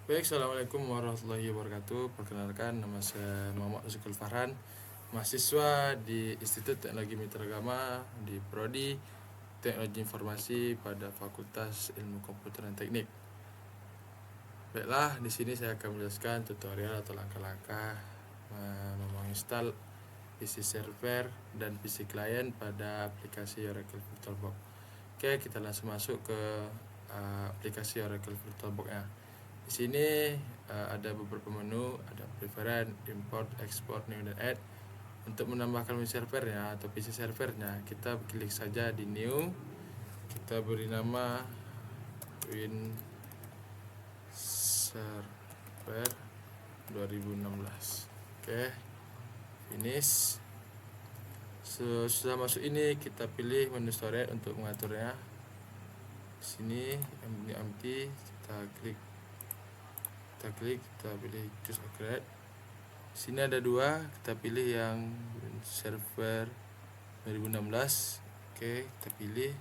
Baik, Assalamualaikum warahmatullahi wabarakatuh. Perkenalkan, nama saya Muhammad Zulkifli Farhan, mahasiswa di Institut Teknologi Mitragama di Prodi Teknologi Informasi pada Fakultas Ilmu Komputer dan Teknik. Baiklah, di sini saya akan menjelaskan tutorial atau langkah-langkah menginstal PC server dan PC client pada aplikasi Oracle VirtualBox. Oke, kita langsung masuk ke aplikasi Oracle VirtualBox-nya. Di sini ada beberapa menu, ada preference, import, export, new, dan add. Untuk menambahkan win servernya atau PC servernya, kita klik saja di new. Kita beri nama win server 2016. Oke, finish. Setelah masuk ini, kita pilih menu storage untuk mengaturnya. Di sini ini empty, kita klik, kita pilih choose upgrade. Sini ada dua, kita pilih yang server 2016. Oke, kita pilih.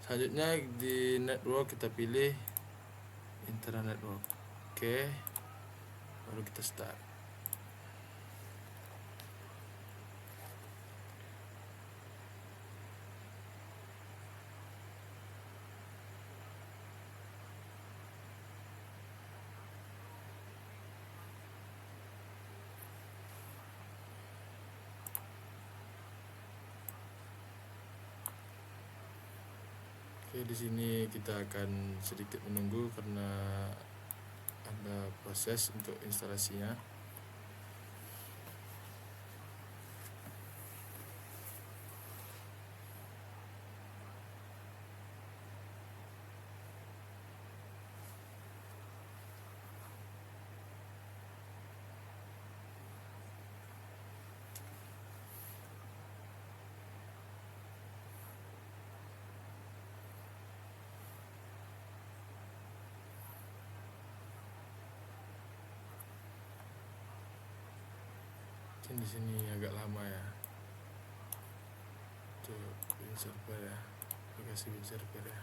Selanjutnya di network kita pilih internet network. Oke, baru kita start. Oke, di sini kita akan sedikit menunggu karena ada proses untuk instalasinya. Mungkin di sini agak lama ya. Untuk win server ya, aplikasi win server ya.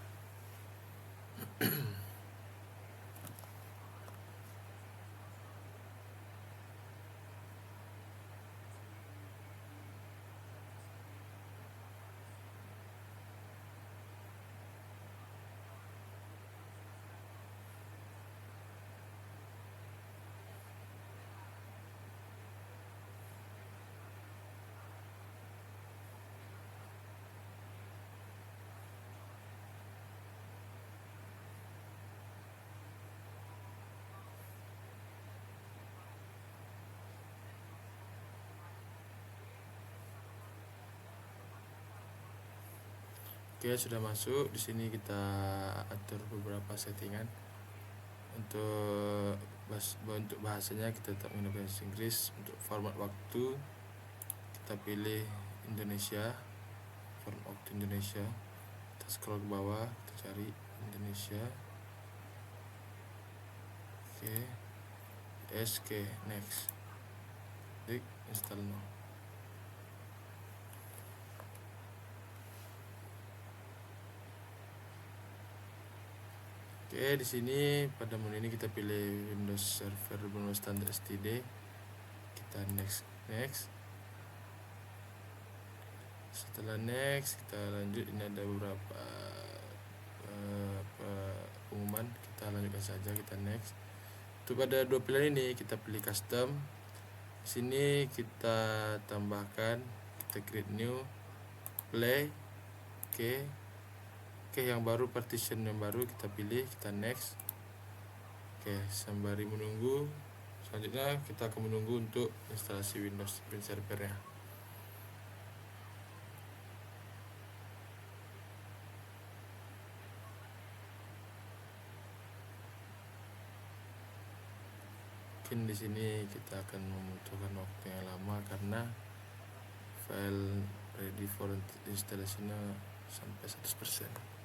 Oke, sudah masuk. Di sini kita atur beberapa settingan. Untuk bahasanya kita tetap menggunakan bahasa Inggris. Untuk format waktu kita pilih Indonesia, format waktu Indonesia. Kita scroll ke bawah, kita cari Indonesia. Oke, next, klik install now. Oke, di sini pada menu ini kita pilih Windows Server Windows Standard STD. Kita next. Setelah next, kita lanjut. Ini ada beberapa pengumuman, kita lanjutkan saja, kita next. Untuk pada dua pilihan ini kita pilih custom. Di sini kita tambahkan, kita create new, play. Oke, yang baru, partition yang baru kita pilih, kita next. Oke, sembari menunggu, selanjutnya kita akan menunggu untuk instalasi Windows Win Server ya. Mungkin di sini kita akan membutuhkan waktu yang lama karena file ready for installation sampai 100%.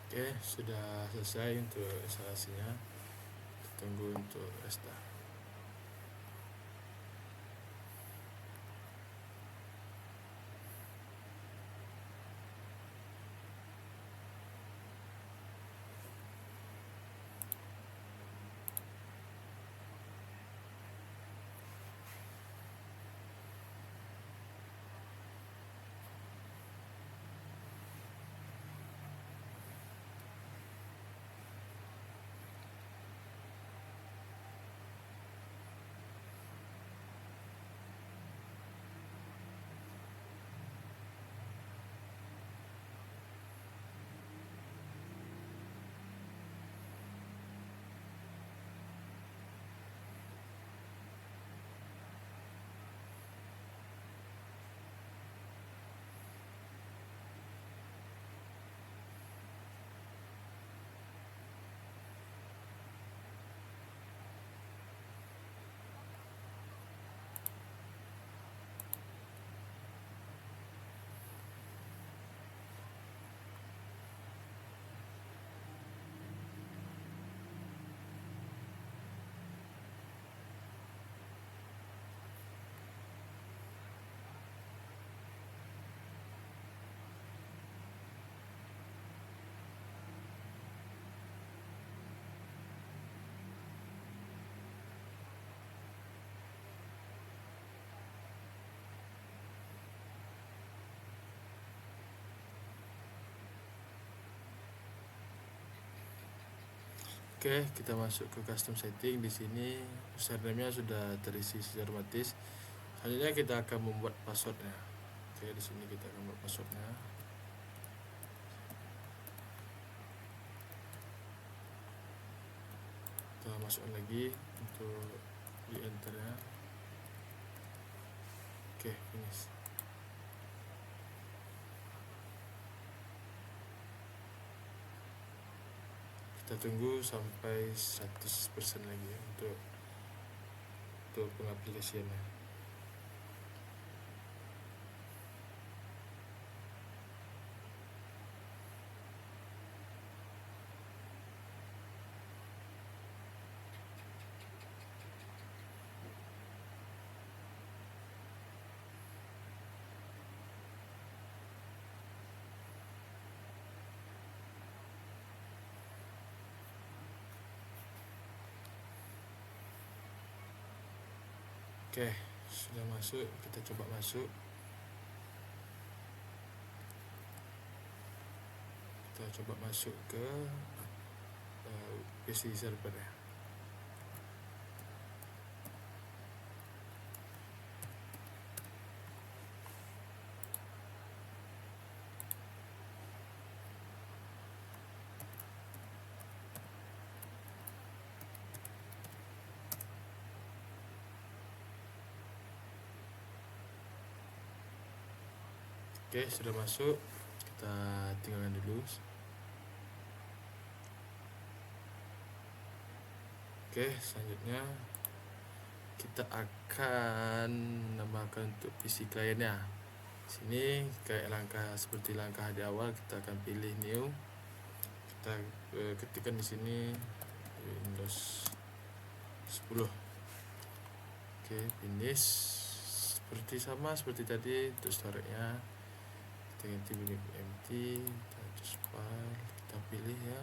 Oke, sudah selesai untuk instalasinya. Tunggu untuk restart. Oke, kita masuk ke custom setting. Di sini username-nya sudah terisi secara otomatis. Selanjutnya kita akan membuat passwordnya. Oke, di sini kita akan membuat passwordnya. Kita masukkan lagi untuk di enter-nya. Oke, finish. Kita tunggu sampai 100% lagi ya, untuk pengaplikasiannya. Oke, sudah masuk. Kita coba masuk. Kita coba masuk ke PC server ya. Oke, sudah masuk. Kita tinggalkan dulu. Oke, selanjutnya kita akan menambahkan untuk PC kliennya. Sini kayak seperti langkah di awal, kita akan pilih new. Kita ketikkan di sini Windows 10. Oke, finish. Sama seperti tadi untuk storage-nya. Kita ganti empty, kita choose file, kita pilih yang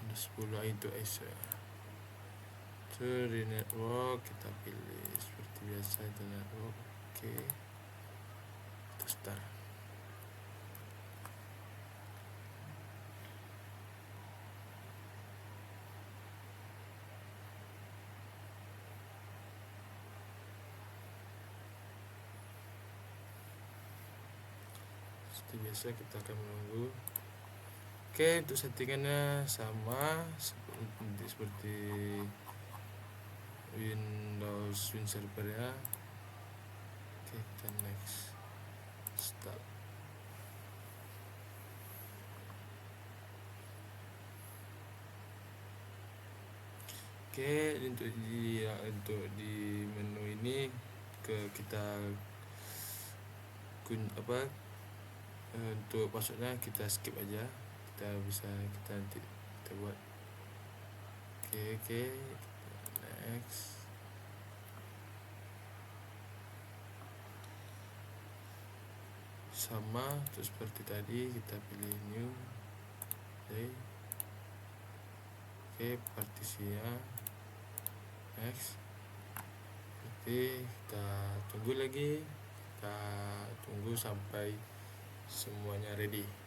Windows 10 itu ISO. To the network, kita pilih seperti biasa itu network. Oke, kita start. Seperti biasa kita akan menunggu. Oke, untuk settingannya sama seperti Windows Server ya. Oke, kita next, start. Oke, untuk di menu ini kita untuk passwordnya kita skip aja. kita nanti kita buat. Oke, next. Sama terus seperti tadi, kita pilih new. Oke, partisinya next. Oke, kita tunggu lagi, kita tunggu sampai semuanya ready.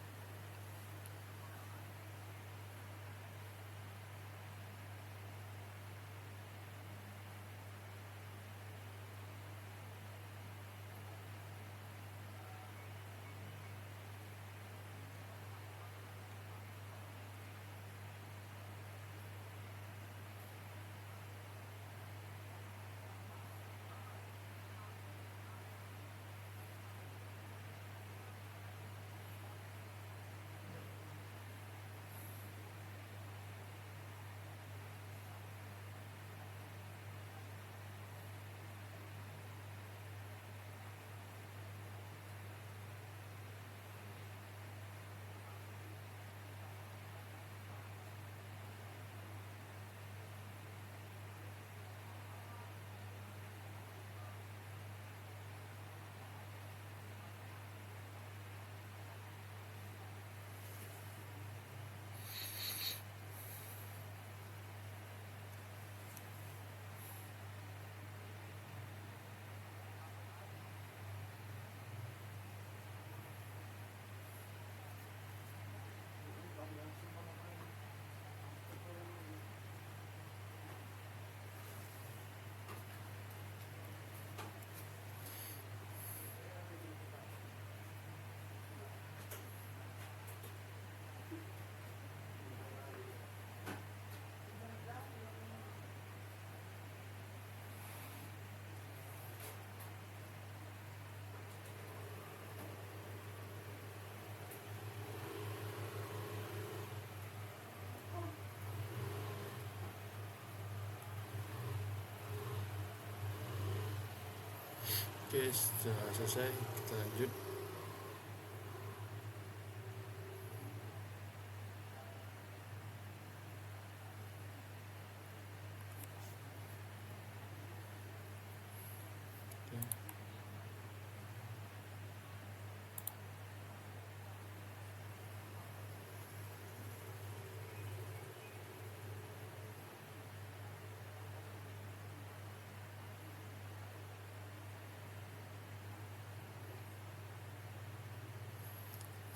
Oke, sudah selesai, kita lanjut.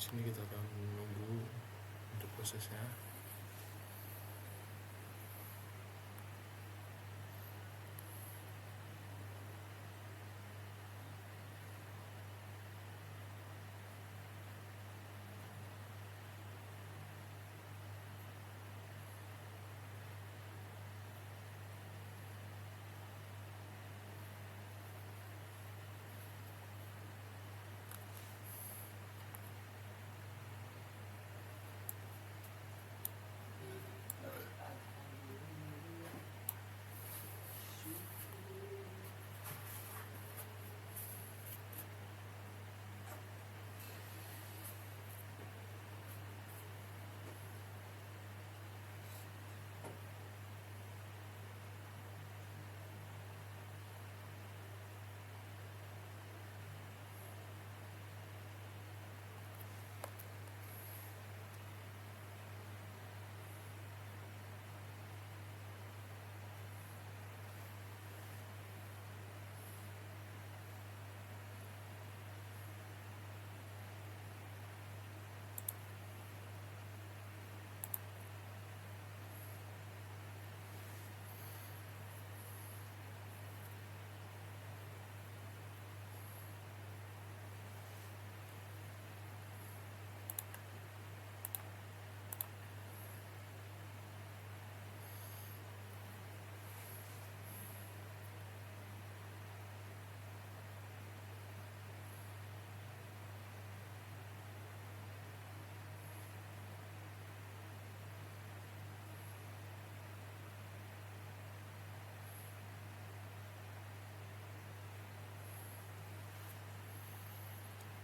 Sini kita akan menunggu untuk prosesnya.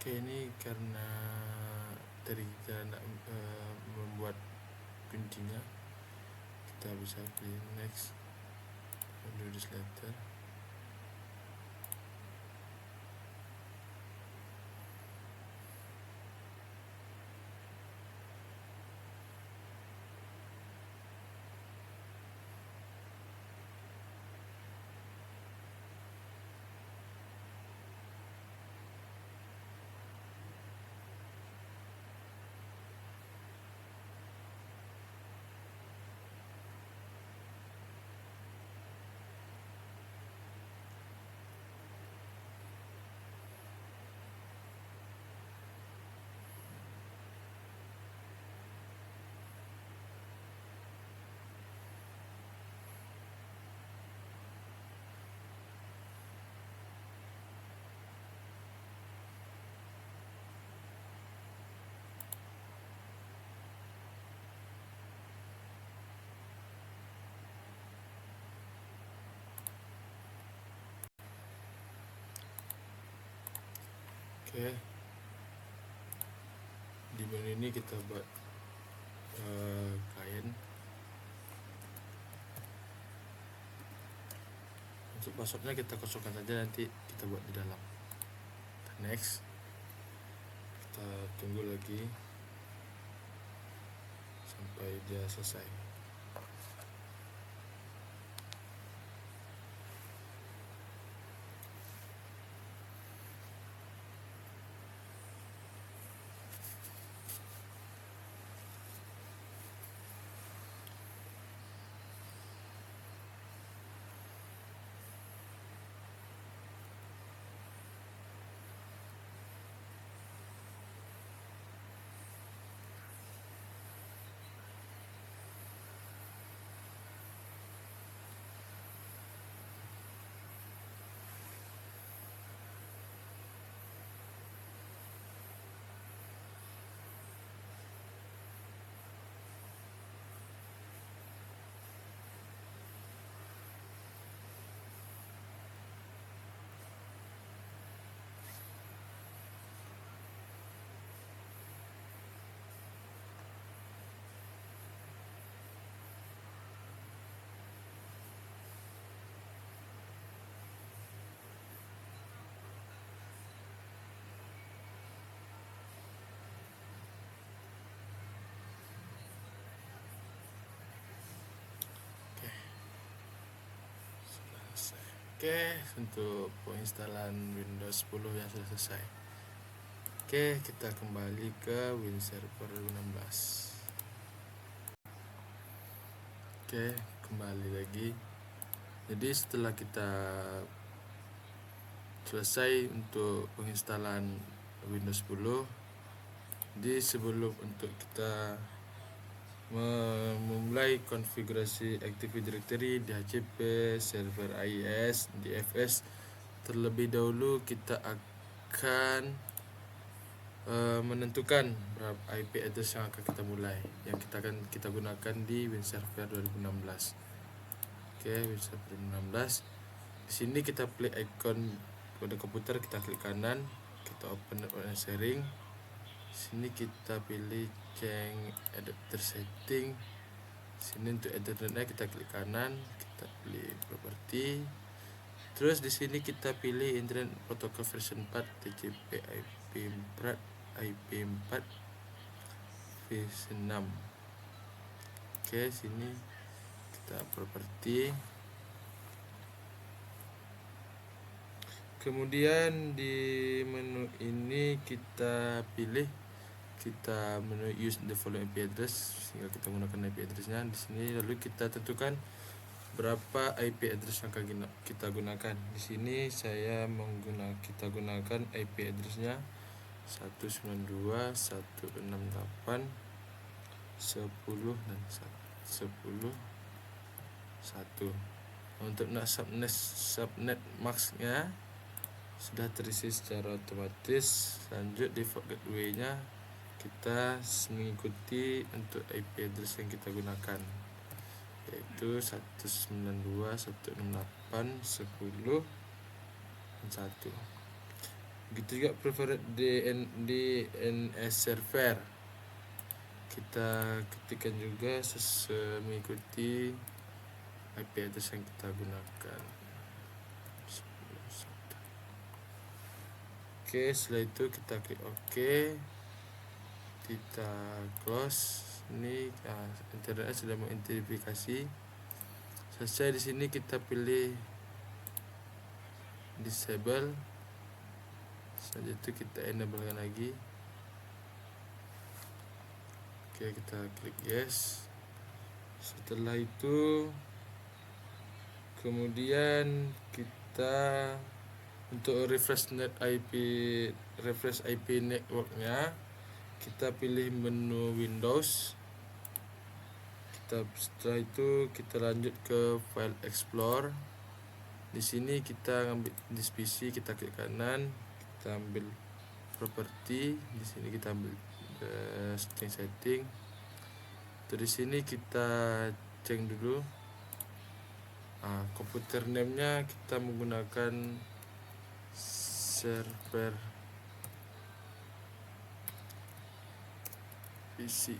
Oke, ini karena tadi kita nak membuat kuncinya, kita bisa pilih next, do this later. Oke, di menu ini kita buat klien. Untuk passwordnya kita kosongkan saja, nanti kita buat di dalam. Kita next, kita tunggu lagi sampai dia selesai. Oke, untuk penginstalan Windows 10 yang sudah selesai. Oke, kita kembali ke Win Server 2016. Oke, kembali lagi. Jadi setelah kita selesai untuk penginstalan Windows 10, jadi sebelum untuk kita memulai konfigurasi Active Directory, DHCP, server AIS, DFS, terlebih dahulu kita akan menentukan berapa IP address yang akan kita mulai, yang kita gunakan di WinServer 2016. Oke, WinServer 2016. Di sini kita klik icon pada komputer, kita klik kanan, kita open network sharing. Sini kita pilih change adapter setting. Sini untuk ethernetnya kita klik kanan, kita pilih property. Terus di sini kita pilih internet protocol version 4, TCP IP4 version 6. Oke, sini kita property. Kemudian di menu ini kita menu use the following IP address, sehingga kita menggunakan IP addressnya di sini. Lalu kita tentukan berapa IP address yang akan kita gunakan. Di sini kita gunakan IP addressnya 192.168.10 dan 10.1. Untuk subnet max-nya sudah terisi secara otomatis. Lanjut default gateway-nya kita mengikuti untuk IP address yang kita gunakan, yaitu 192.168.10.1. Begitu juga preferred DNS server. kita ketikkan juga mengikuti IP address yang kita gunakan. Oke, setelah itu kita klik OK, kita close. Ini internetnya sudah mengidentifikasi. Selesai. Di sini kita pilih disable. Selanjutnya itu kita enablekan lagi. Oke, kita klik yes. Setelah itu kemudian kita untuk refresh IP networknya, kita pilih menu Windows. Setelah itu kita lanjut ke File Explorer. Di sini kita ambil di PC, kita klik kanan, kita ambil properti. Di sini kita ambil setting. Di sini kita cek dulu. Komputer name-nya kita menggunakan server PC.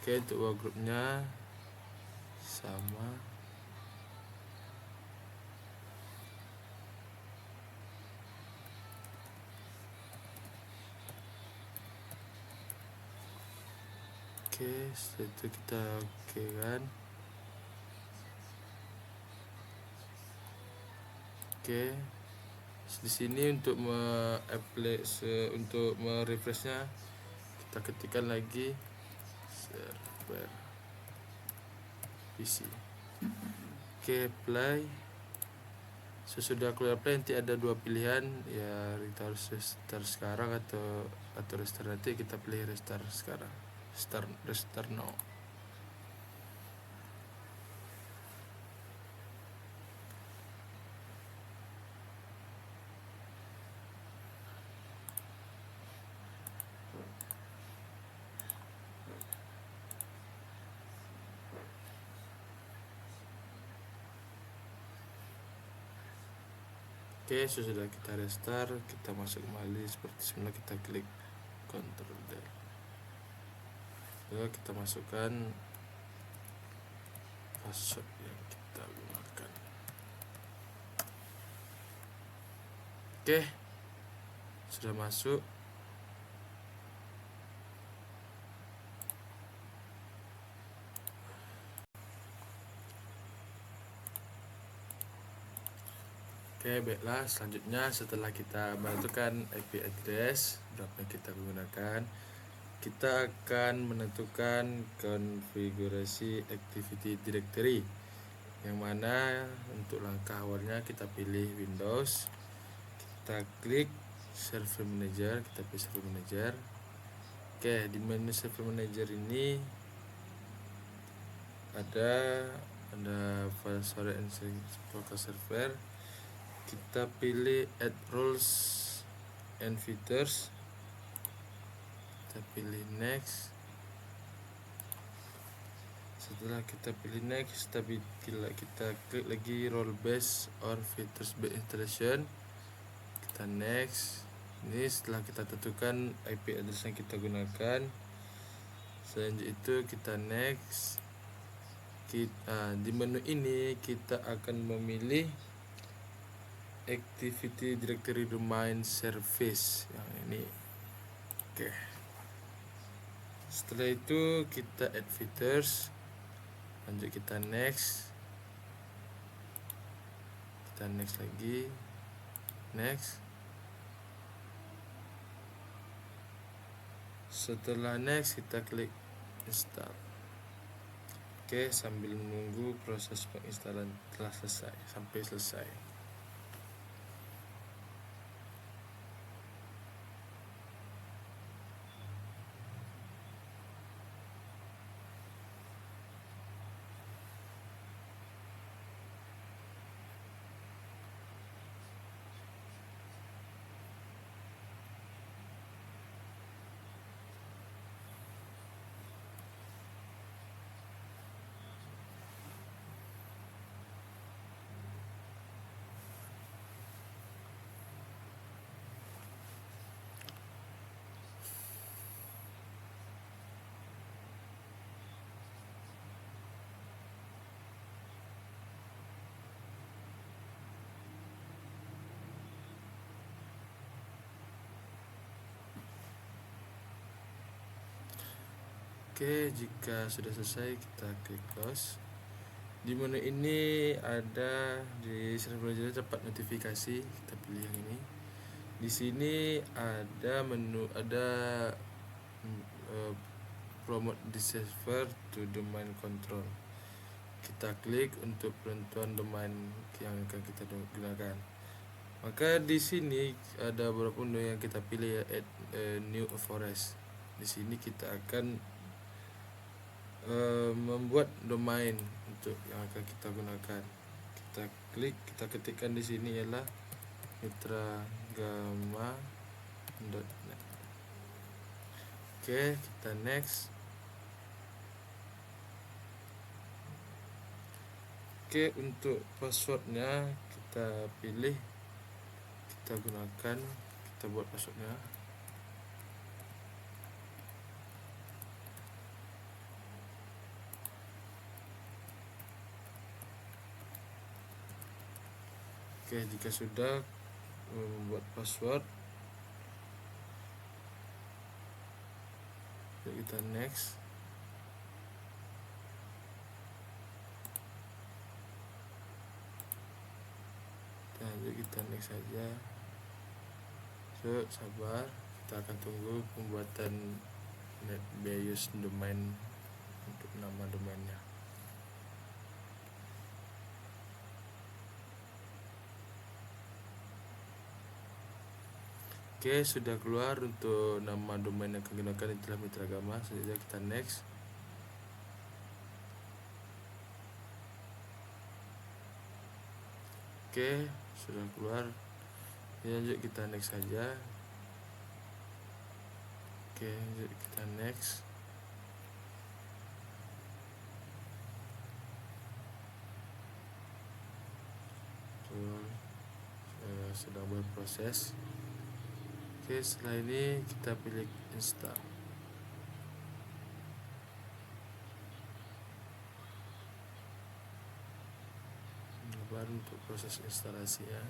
Oke, untuk workgroup-nya sama. Oke, setelah itu kita oke kan. Oke. Di sini untuk untuk merefreshnya kita ketikkan lagi server PC. Oke, apply. Sesudah keluar apply nanti ada dua pilihan, ya kita harus restart sekarang atau restart nanti. Kita pilih restart sekarang. Restart now. Oke, sudah kita restart, kita masuk kembali seperti semula. Kita klik Ctrl D. Lalu kita masukkan password yang kita gunakan. Oke, sudah masuk. Oke, baiklah. Selanjutnya setelah kita menentukan IP address berapa yang kita gunakan, kita akan menentukan konfigurasi Activity Directory, yang mana untuk langkah awalnya kita pilih Windows, kita klik Server Manager, kita pilih Server Manager. Oke, di menu Server Manager ini ada file storage and local server. Kita pilih Add Roles and Features, kita pilih Next. Setelah kita pilih Next, kita klik lagi Role Based or Features Based Installation, kita Next. Ini setelah kita tentukan IP address yang kita gunakan. Selanjutnya itu kita Next. Di menu ini kita akan memilih Activity Directory Domain Service yang ini. Oke. Setelah itu kita add features. Lanjut kita next. Kita next lagi. Next. Setelah next kita klik install. Oke, sambil menunggu proses penginstalan telah selesai sampai selesai. Oke, jika sudah selesai kita klik close. Di menu ini ada di server belajar dapat notifikasi, kita pilih yang ini. Di sini ada menu, ada promote this server to domain control. Kita klik untuk penentuan domain yang akan kita gunakan. Maka di sini ada beberapa menu yang kita pilih, ya, add new forest. Di sini kita akan membuat domain untuk yang akan kita gunakan. Kita klik, kita ketikkan di sini ialah mitragama.net. Oke, kita next. Oke, untuk passwordnya kita pilih, kita gunakan, kita buat passwordnya. Oke, jika sudah membuat password, kita next. Lanjut, kita next saja. So, sabar, kita akan tunggu pembuatan NetBIOS domain untuk nama domainnya. Oke, sudah keluar untuk nama domain yang akan digunakan, itulah Mitragama. Selanjutnya kita next. Oke, sudah keluar. Lanjut, kita next saja. Oke, lanjut, kita next. Sedang berproses. Oke, setelah ini kita pilih install. Baru untuk proses instalasi, ya.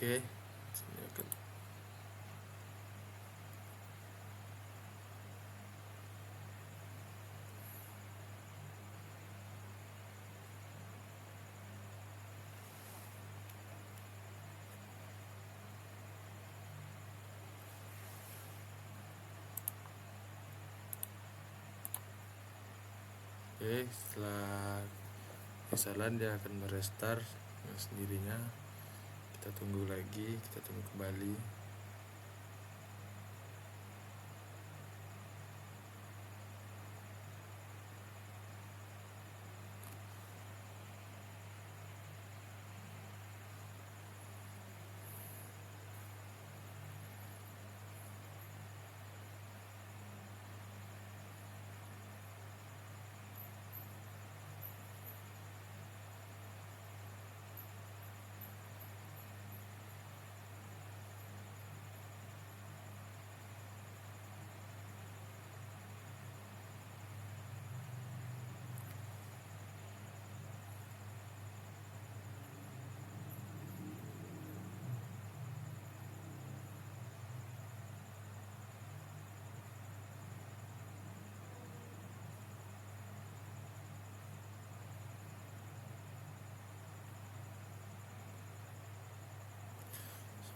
Oke, setelah kesalahan dia akan merestart sendirinya. Kita tunggu lagi, kita tunggu kembali.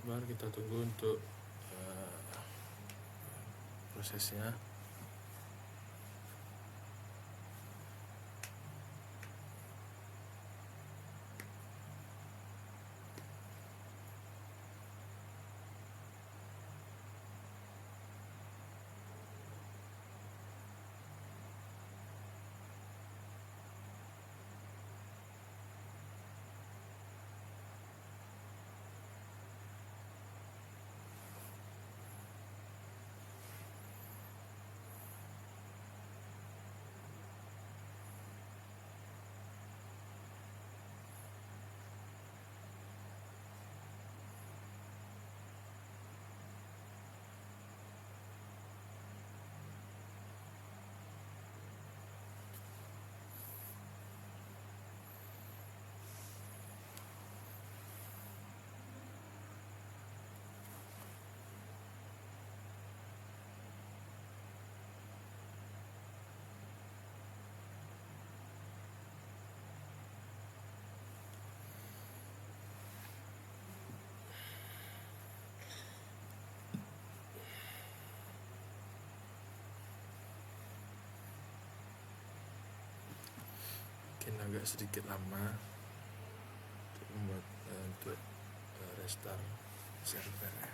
Sebentar, kita tunggu untuk prosesnya. agak sedikit lama untuk restart servernya.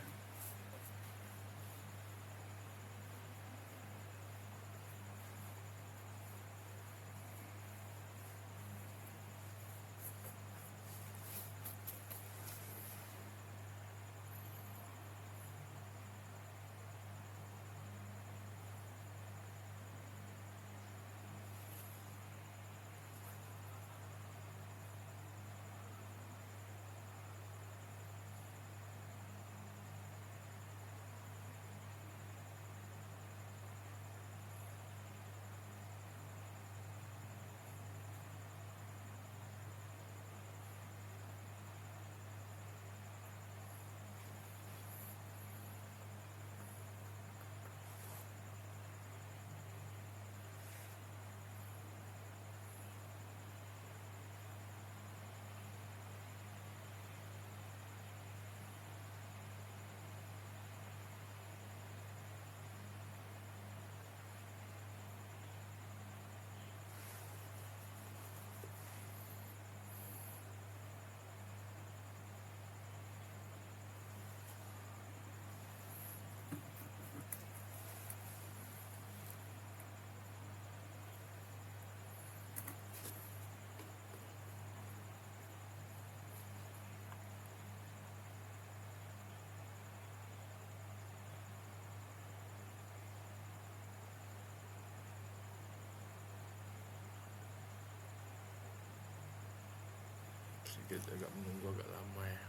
Sedikit agak menunggu agak lama ya.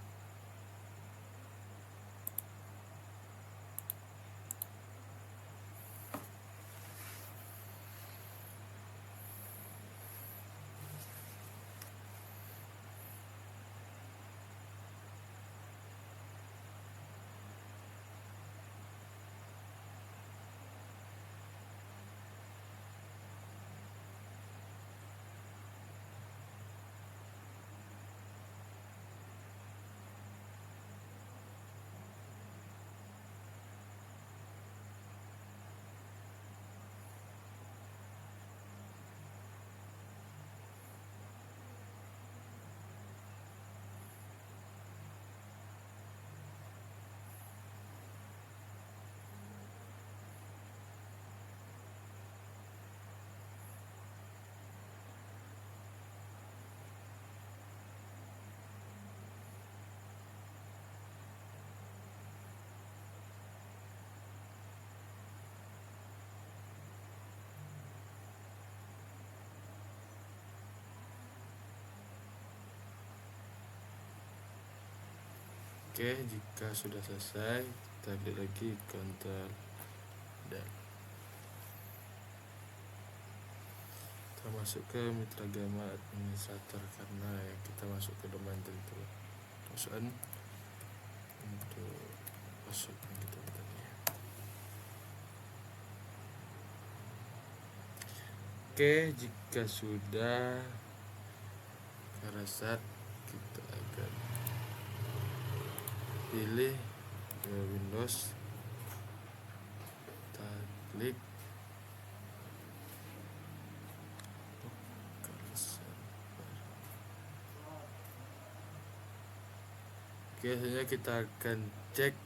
Oke, jika sudah selesai, kita klik lagi Ctrl dan kita masuk ke Mitragama Administrator karena kita masuk ke domain tertentu. Masukkan untuk masuk kita tadi. Oke, jika sudah restart, kita akan pilih ke Windows, kita klik local server. Oke, selanjutnya kita akan cek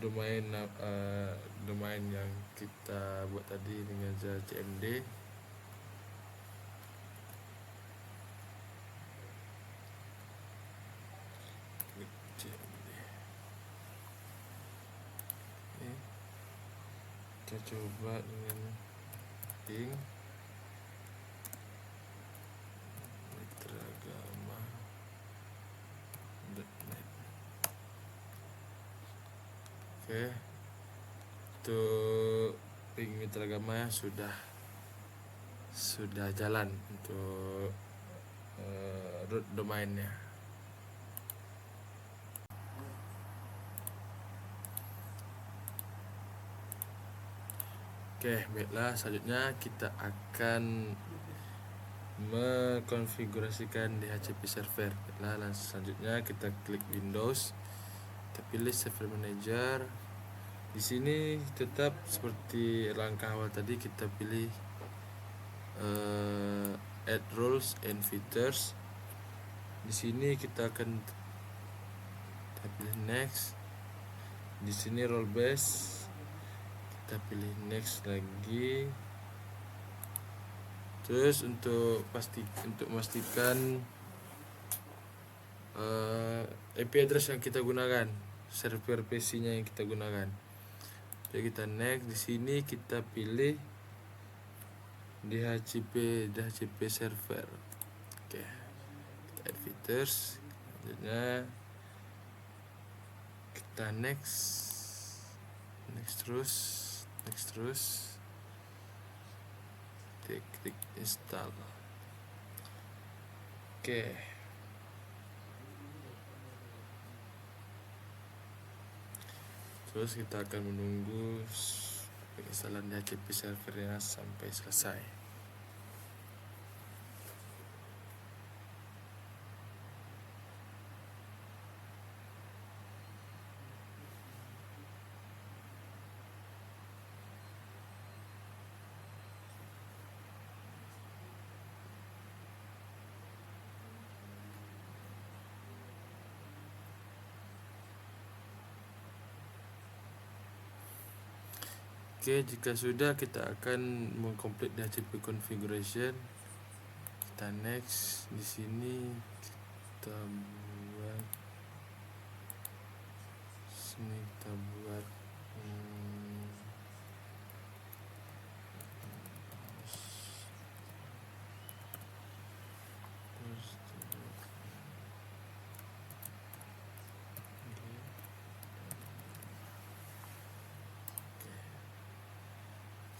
domain yang kita buat tadi dengan CMD. Kita coba dengan ping mitragama.net. Oke, untuk ping Mitragama sudah jalan untuk root domainnya. Oke, baiklah, selanjutnya kita akan mengkonfigurasikan DHCP server. Baiklah, selanjutnya kita klik Windows, kita pilih Server Manager. Di sini tetap seperti langkah awal tadi, kita pilih add roles and features. Di sini kita akan pilih next. Di sini role base, kita pilih next lagi. Terus untuk memastikan IP address yang kita gunakan, server PC-nya yang kita gunakan. Jadi kita next. Di sini kita pilih DHCP server. Oke. Kita add features. Selanjutnya kita next terus. Klik install. Oke. Terus kita akan menunggu penginstalan DHCP servernya sampai selesai. Oke, jika sudah, kita akan mengkomplit DHCP configuration. Kita next. Di sini kita buat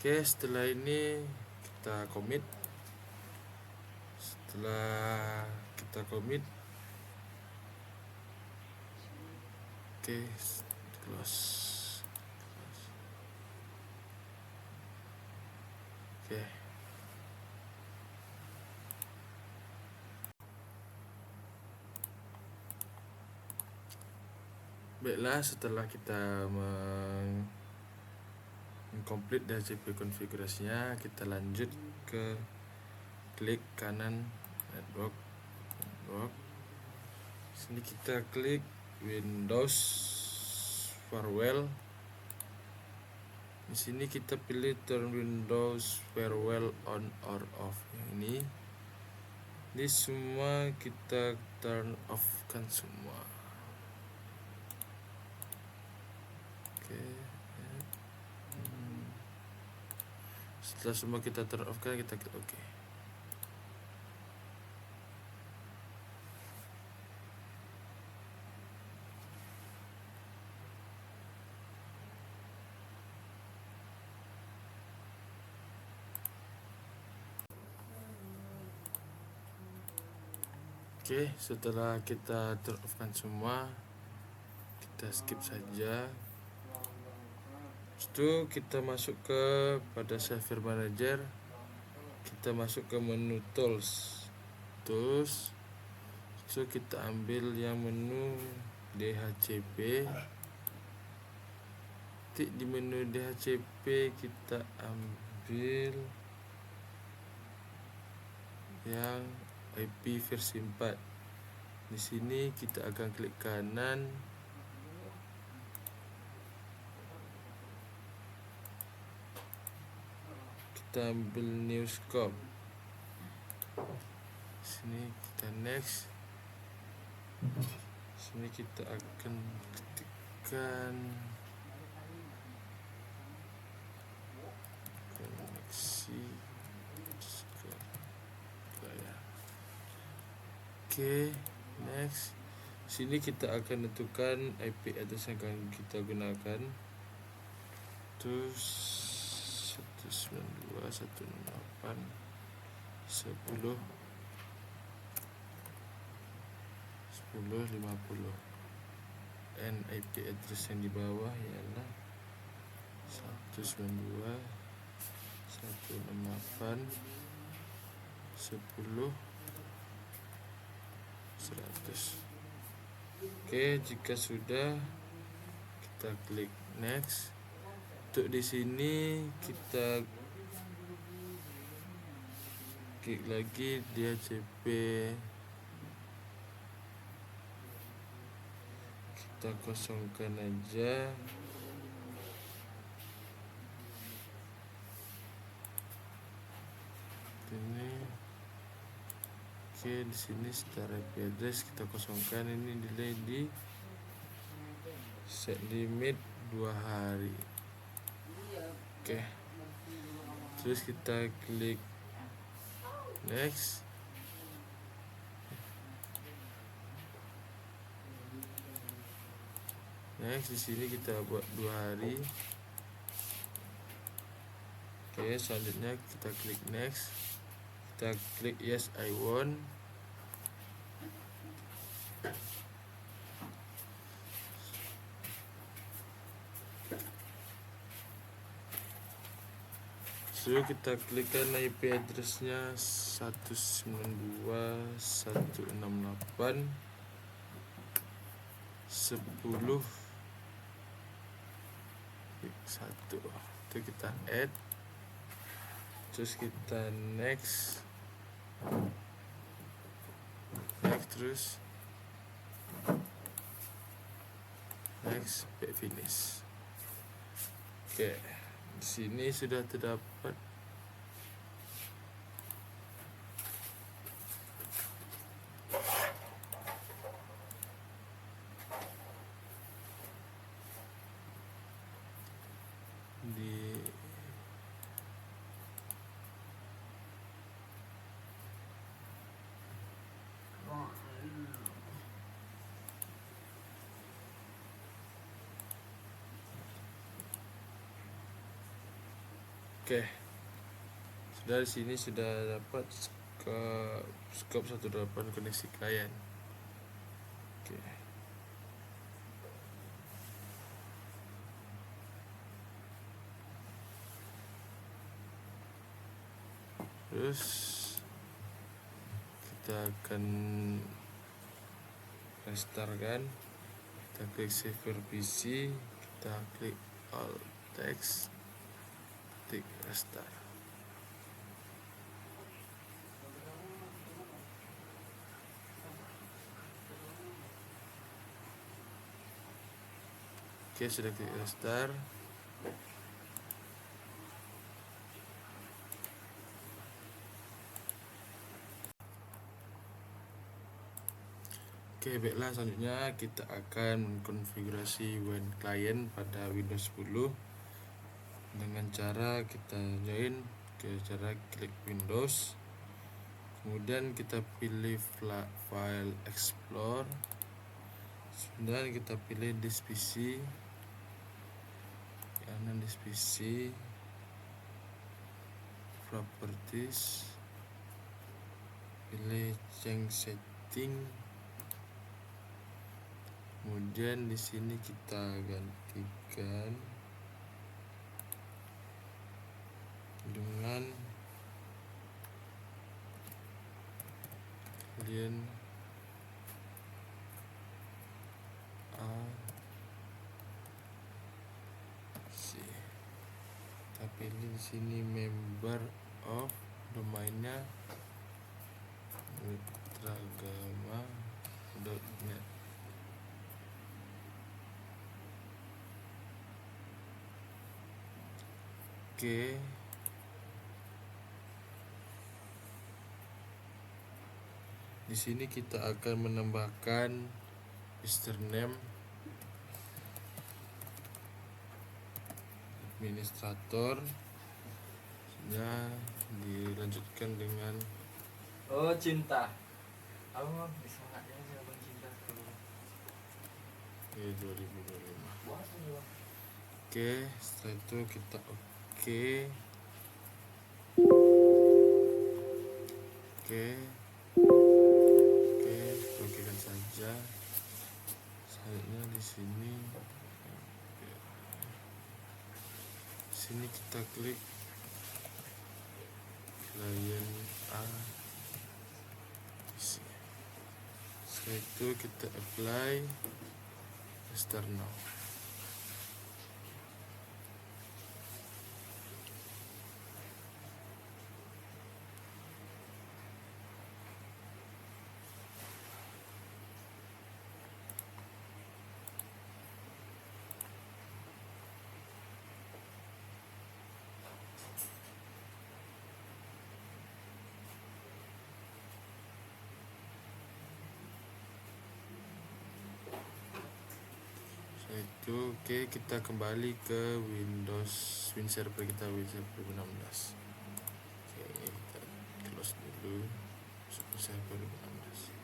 Oke, setelah ini kita commit. Setelah kita commit, oke, close. Oke. Baiklah, setelah kita complete DHCP konfigurasinya, kita lanjut ke klik kanan network. Sini kita klik Windows Firewall. Di sini kita pilih turn Windows Firewall on or off. Yang ini semua kita turn off kan semua. Oke. Setelah semua kita turn off kan, kita klik OK. Oke, setelah kita turn off kan semua, kita skip saja. Setelah kita masuk pada server manager, kita masuk ke menu tools. So kita ambil yang menu DHCP. Di menu DHCP kita ambil yang IP versi 4. Di sini kita akan klik kanan. Kita ambil new scope. Sini kita next. Sini kita akan ketikkan koneksi. Oke, next. Sini kita akan tentukan IP address yang akan kita gunakan. Terus 192.168.10.10.50. And IP address yang di bawah ialah 192.168.10.100. Oke, jika sudah, kita klik next. Untuk di sini kita klik lagi dia CP, kita kosongkan aja. Ini oke, di sini start IP address kita kosongkan, ini delay di set limit 2 hari. Oke, terus kita klik next. Next, di sini kita buat 2 hari. Oke, selanjutnya kita klik next. Kita klik yes I want. So kita klikkan IP addressnya 192.168.10.1 itu kita add, terus kita next terus next sampai finish. Oke, di sini sudah terdapat di Oke, sudah di sini sudah dapat scope 18 koneksi klien. Oke. Terus kita akan restart kan. Kita klik save PC, kita klik all text, klik restart. Oke, sudah klik restart. Oke, baiklah, selanjutnya kita akan mengkonfigurasi WAN client pada Windows 10 dengan cara kita join ke cara klik Windows, kemudian kita pilih file explore, kemudian kita pilih disk PC, kanan disk PC, properties, pilih change setting. Kemudian di sini kita gantikan dengan klien A C. Kita pilih di sini member of domainnya mitragama.net. Oke. Di sini kita akan menambahkan username administrator. Ya, dilanjutkan dengan cinta. Aku mah bisa nggak ya jawaban cinta kalau 2025. Oke, setelah itu kita oke. Okekan saja. Selanjutnya di sini kita klik klien A PC. Setelah itu kita apply restart now. itu oke, kita kembali ke WinServer kita, WinServer 2016. Oke, ini kita close dulu WinServer 2016.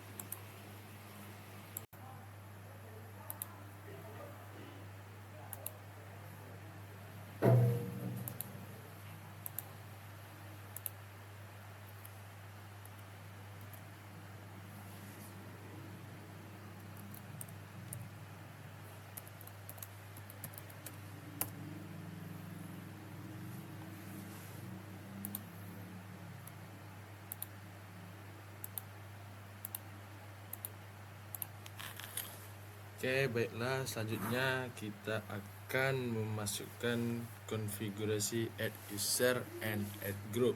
Oke, baiklah, selanjutnya kita akan memasukkan konfigurasi add user and add group.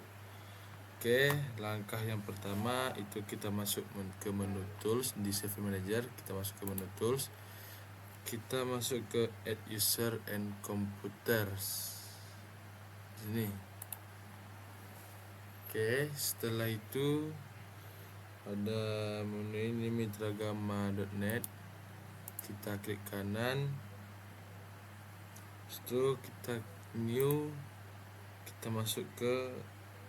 Oke, langkah yang pertama itu kita masuk ke menu tools di Server Manager, kita masuk ke menu tools. Kita masuk ke add user and computers. Sini. Oke, setelah itu ada menu ini mitragama.net. Kita klik kanan, setelah kita new, kita masuk ke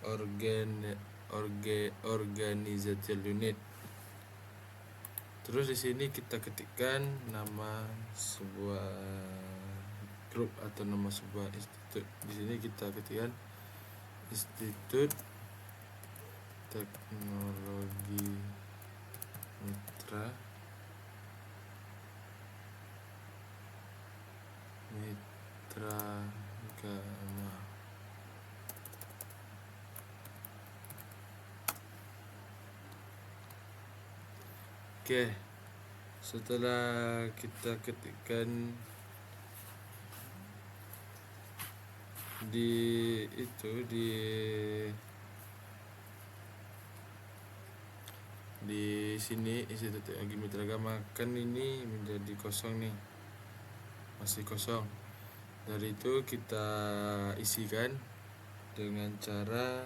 organizational unit. Terus di sini kita ketikkan nama sebuah grup atau nama sebuah institut. Di sini kita ketikkan Institut Teknologi Mitra Gama. Oke, setelah kita ketikkan di sini Institut Teknologi Mitra Gama, kan ini menjadi kosong nih, masih kosong. Dari itu kita isikan dengan cara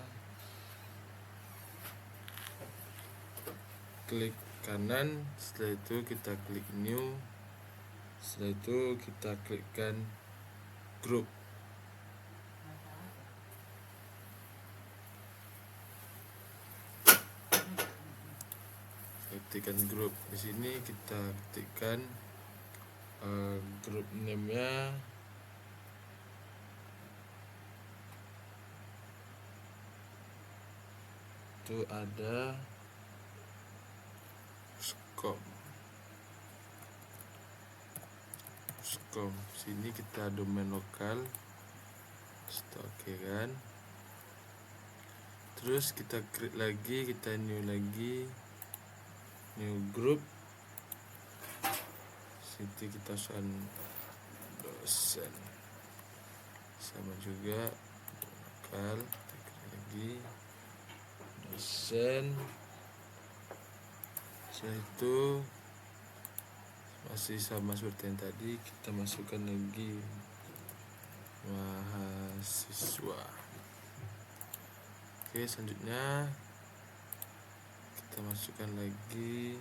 klik kanan, setelah itu kita klik new, setelah itu kita klikkan group. Ketikkan grup. Di sini kita ketikkan grup name-nya itu ada Scom. Sini kita domain lokal. Oke kan. Terus kita create lagi, kita new lagi, new group. Sini kita dosen sama juga lokal. Kita create lagi dosen. Setelah itu masih sama seperti yang tadi, kita masukkan lagi mahasiswa. Oke, selanjutnya kita masukkan lagi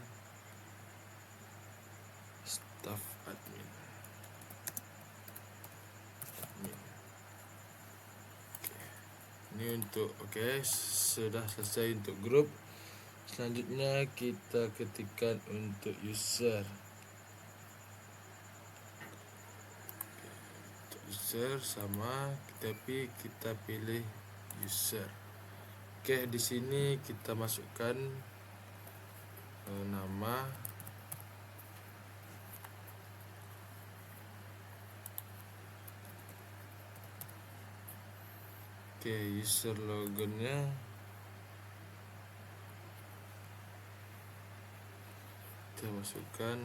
staff admin. Ini untuk sudah selesai untuk grup. Selanjutnya kita ketikkan untuk user. Untuk user sama, tapi kita pilih user. Oke, di sini kita masukkan nama. Oke, user logonnya kita masukkan.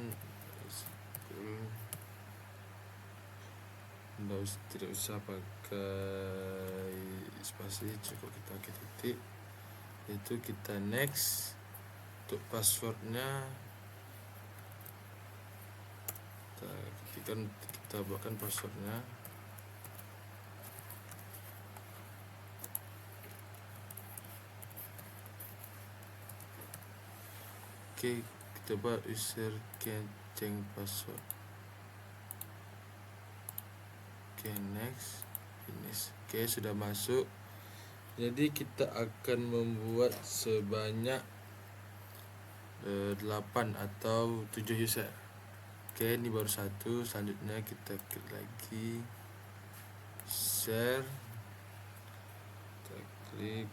Tidak usah pakai spasi, cukup kita pakai titik. Itu kita next. Untuk passwordnya kita ketikkan, kita buatkan passwordnya. Oke, kita buat user change password. Oke, next. Finish. Oke, sudah masuk. Jadi kita akan membuat sebanyak 8 atau 7 user. Oke, ini baru satu. Selanjutnya kita klik lagi share. Kita klik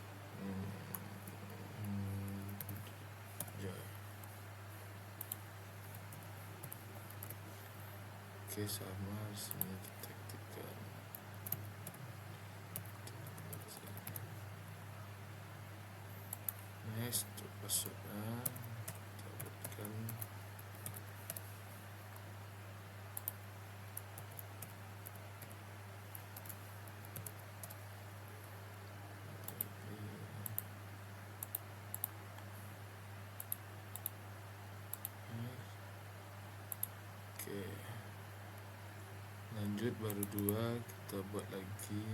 join. Oke, sama sini kita tekan next untuk passwordnya kita buatkan oke, lanjut baru 2 kita buat lagi.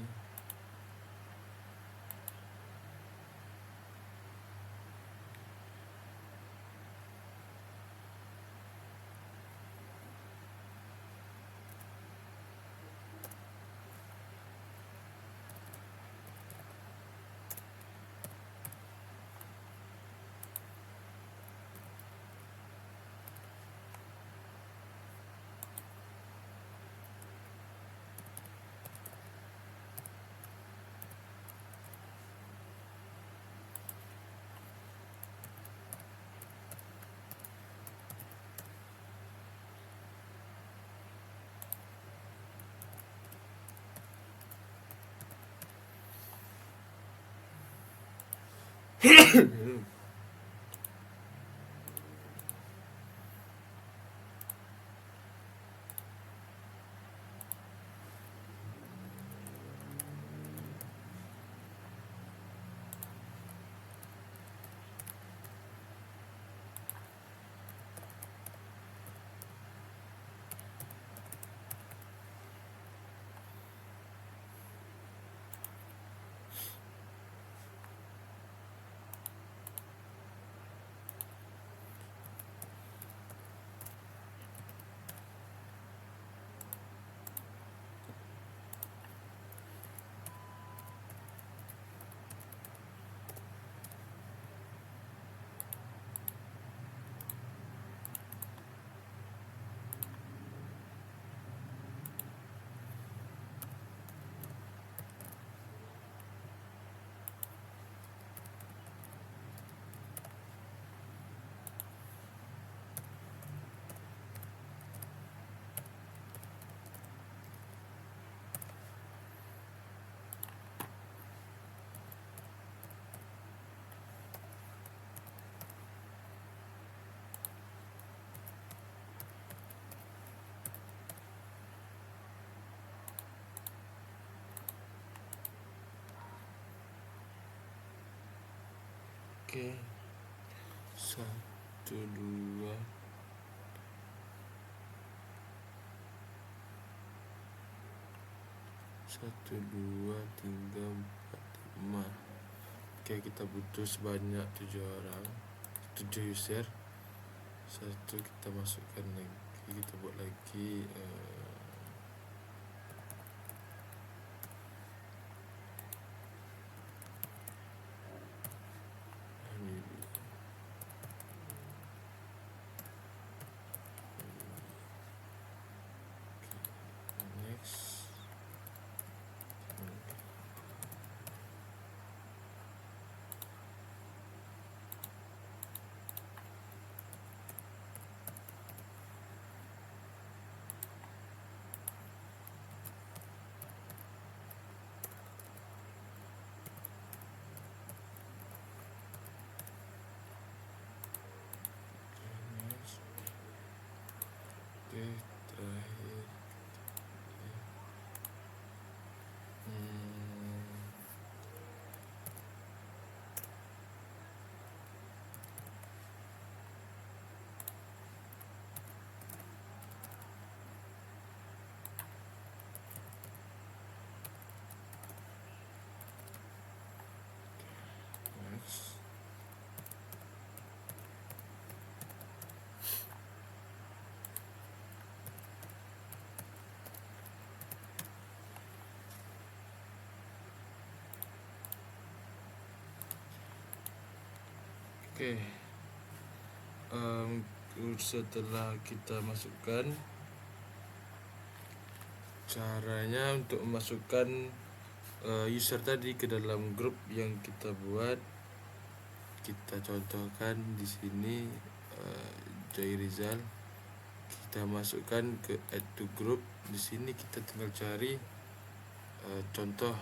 Oke, 1 2 1 2 3 4 5. Oke, kita butuh sebanyak 7 orang, 7 user. Satu kita masukkan lagi, kita buat lagi next. Oke, terakhir next. Oke. Setelah kita masukkan, caranya untuk memasukkan user tadi ke dalam grup yang kita buat, kita contohkan di sini Joy Rizal. Kita masukkan ke add to group. Di sini kita tinggal cari contoh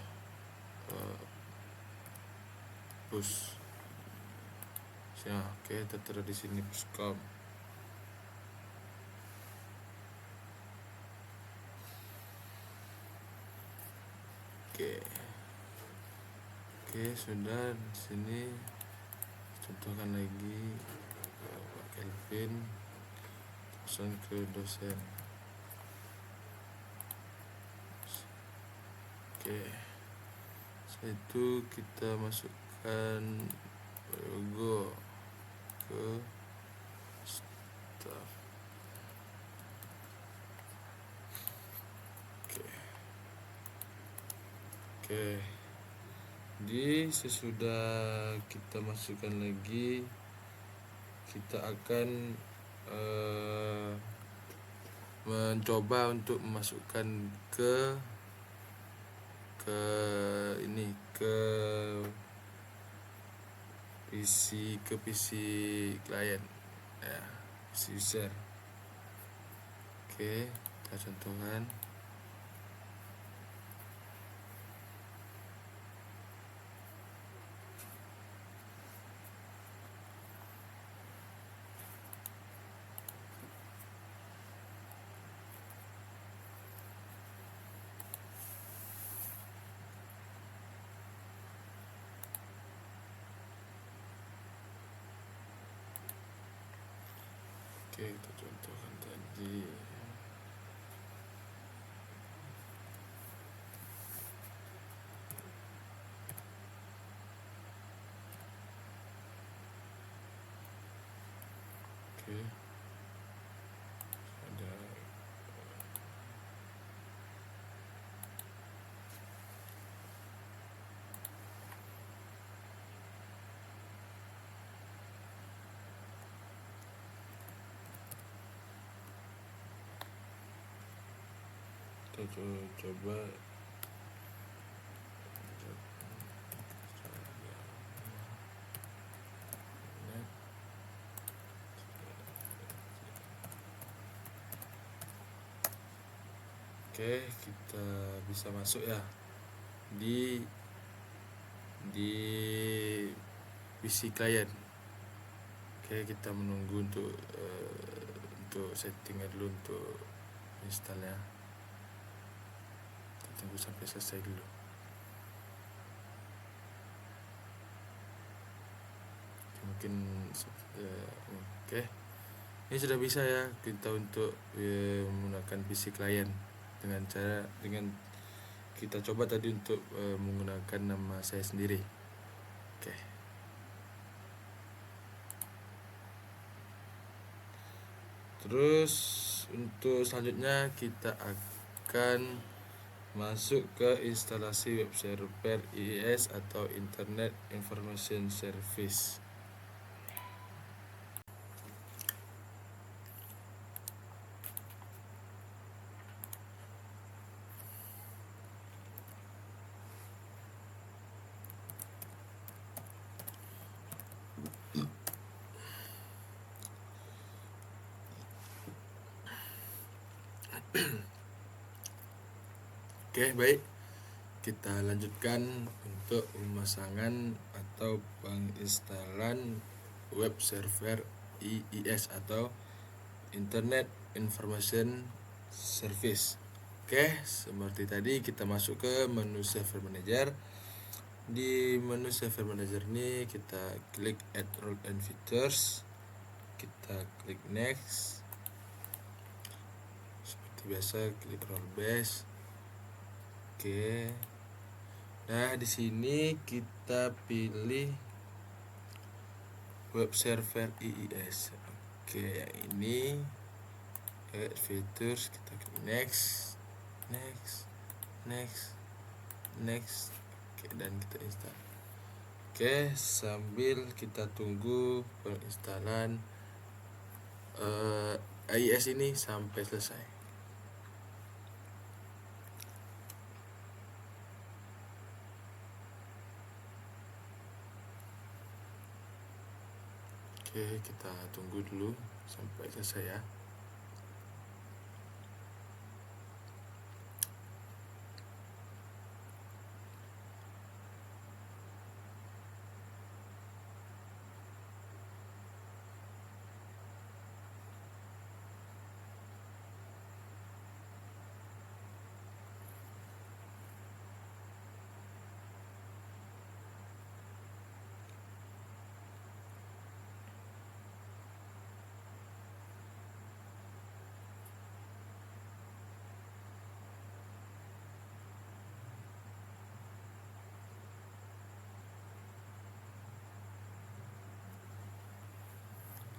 push. Ya, oke, tertera di sini pushcom. Oke, sudah. Di sini contohkan lagi Pak Kelvin, pesan ke dosen. Oke, setelah itu kita masukkan logo ke staff. Oke. Jadi sesudah kita masukkan lagi, kita akan mencoba untuk memasukkan ke PC klien, ya, PC user. Oke, kita contohkan. Oke, kita contohkan tadi. Oke. Ada kita coba Oke, kita bisa masuk ya di PC klien. Oke, kita menunggu untuk settingnya dulu untuk installnya. Kita tunggu sampai selesai dulu. Mungkin oke. Ini sudah bisa ya kita untuk menggunakan PC klien dengan kita coba tadi untuk menggunakan nama saya sendiri. Oke. Terus untuk selanjutnya kita akan masuk ke instalasi web server IIS atau Internet Information Service. Oke, baik. Kita lanjutkan untuk pemasangan atau penginstalan web server IIS atau Internet Information Service. Oke, seperti tadi kita masuk ke menu Server Manager. Di menu Server Manager ini kita klik Add Role and Features. Kita klik Next. Seperti biasa klik Role Base. Oke. Nah, di sini kita pilih web server IIS. Oke, yang ini add features, kita klik next. Oke, dan kita install. Oke, sambil kita tunggu penginstalan AIS ini sampai selesai. Oke, kita tunggu dulu sampai selesai ya.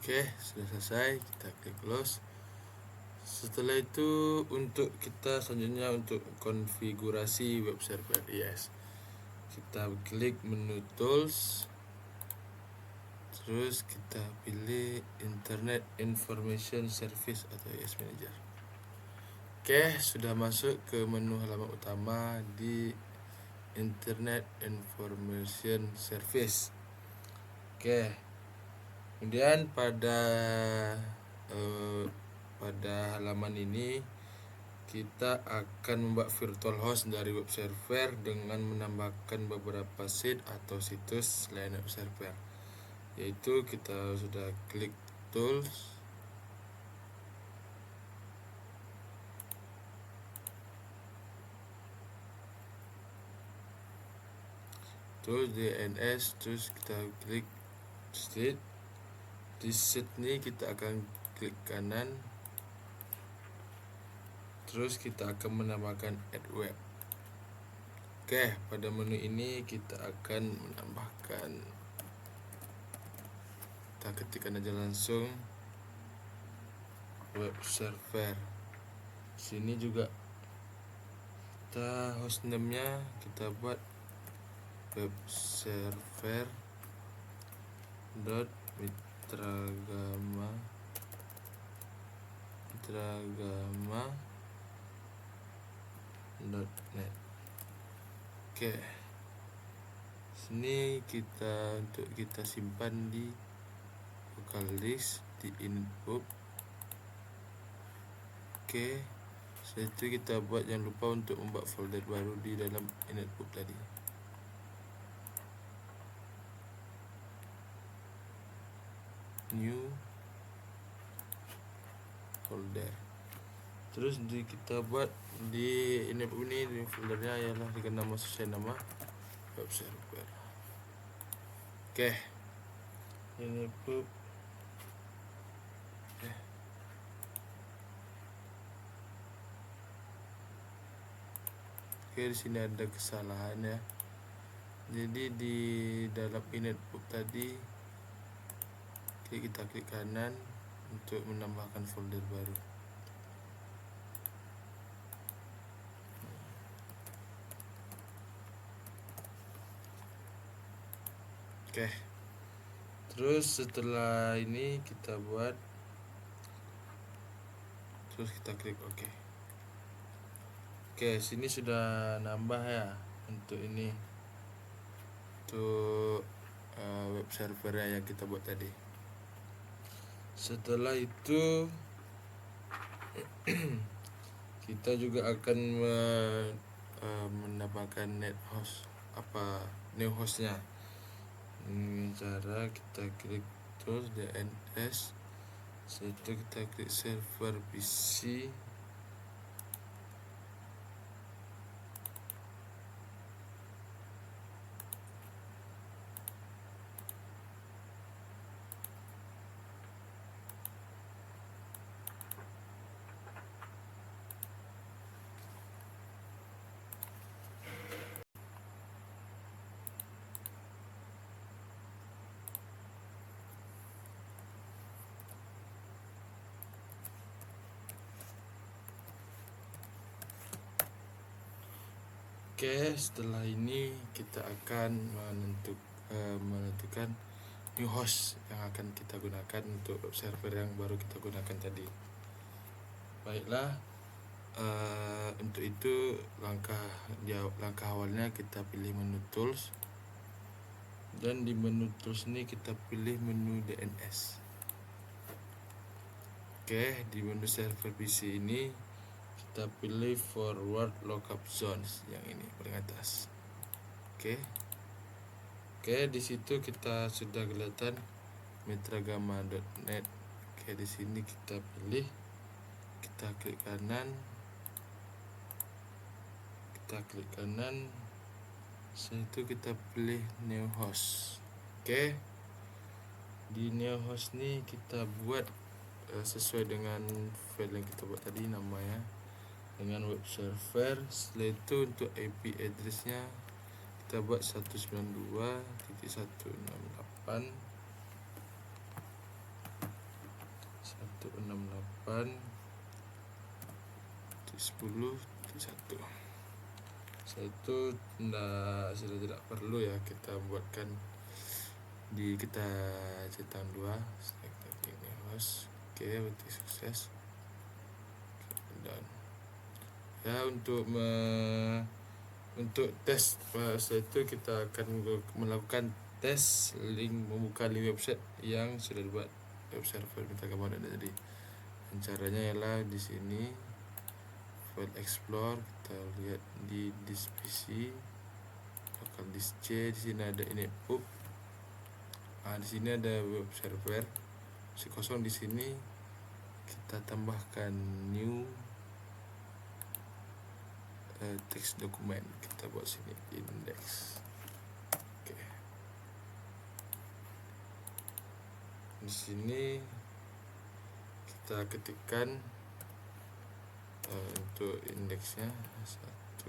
Oke, sudah selesai, kita klik close. Setelah itu untuk kita selanjutnya untuk konfigurasi web server IIS, kita klik menu tools, terus kita pilih Internet Information Service atau IIS Manager. Oke, sudah masuk ke menu halaman utama di Internet Information Service. Oke, kemudian pada halaman ini kita akan membuat virtual host dari web server dengan menambahkan beberapa seed atau situs selain web server, yaitu kita sudah klik tools, DNS, terus kita klik seed. Di seed ini kita akan klik kanan, terus kita akan menambahkan add web. Oke, pada menu ini kita akan menambahkan, kita ketikkan aja langsung web server. Sini juga kita hostname-nya kita buat web server mitragama .net. Oke, sini untuk kita simpan di local disk di input. Oke, setelah itu kita buat, jangan lupa untuk membuat folder baru di dalam input tadi. New folder. Terus kita buat di input ini, di foldernya ialah dengan nama sesuai nama web server. Oke, input. Oke, di sini ada kesalahan ya. Jadi di dalam input tadi kita klik kanan untuk menambahkan folder baru. Oke, terus setelah ini kita buat, terus kita klik OK. Oke, sini sudah nambah ya untuk ini, untuk web servernya yang kita buat tadi. Setelah itu kita juga akan menambahkan new hostnya. Cara kita klik terus DNS, setelah itu kita klik server PC. Oke, setelah ini kita akan menentukan new host yang akan kita gunakan untuk web server yang baru kita gunakan tadi. Baiklah, untuk itu langkah awalnya kita pilih menu tools, dan di menu tools ini kita pilih menu DNS. Oke, di menu server PC ini kita pilih forward lookup zones yang ini paling atas. Oke, di situ kita sudah kelihatan mitragama.net. Oke, di sini kita pilih, kita klik kanan, setelah itu kita pilih new host. Oke, di new host ini kita buat sesuai dengan file yang kita buat tadi, namanya dengan web server. Setelah itu untuk IP addressnya kita buat 168.10.1. Setelah itu sudah tidak perlu ya kita buatkan kita centang 2. Kita klik ini host. Oke, berarti sukses. Dan ya, untuk tes, setelah itu kita akan melakukan tes membuka link website yang sudah dibuat web server mitragama.net tadi. Dan caranya ialah di sini file explore, kita lihat di disk PC, local disk C, di sini ada init pub. Di sini ada web server kosong. Di sini kita tambahkan new teks dokumen, kita buat sini index. Oke, di sini kita ketikkan untuk indeksnya 1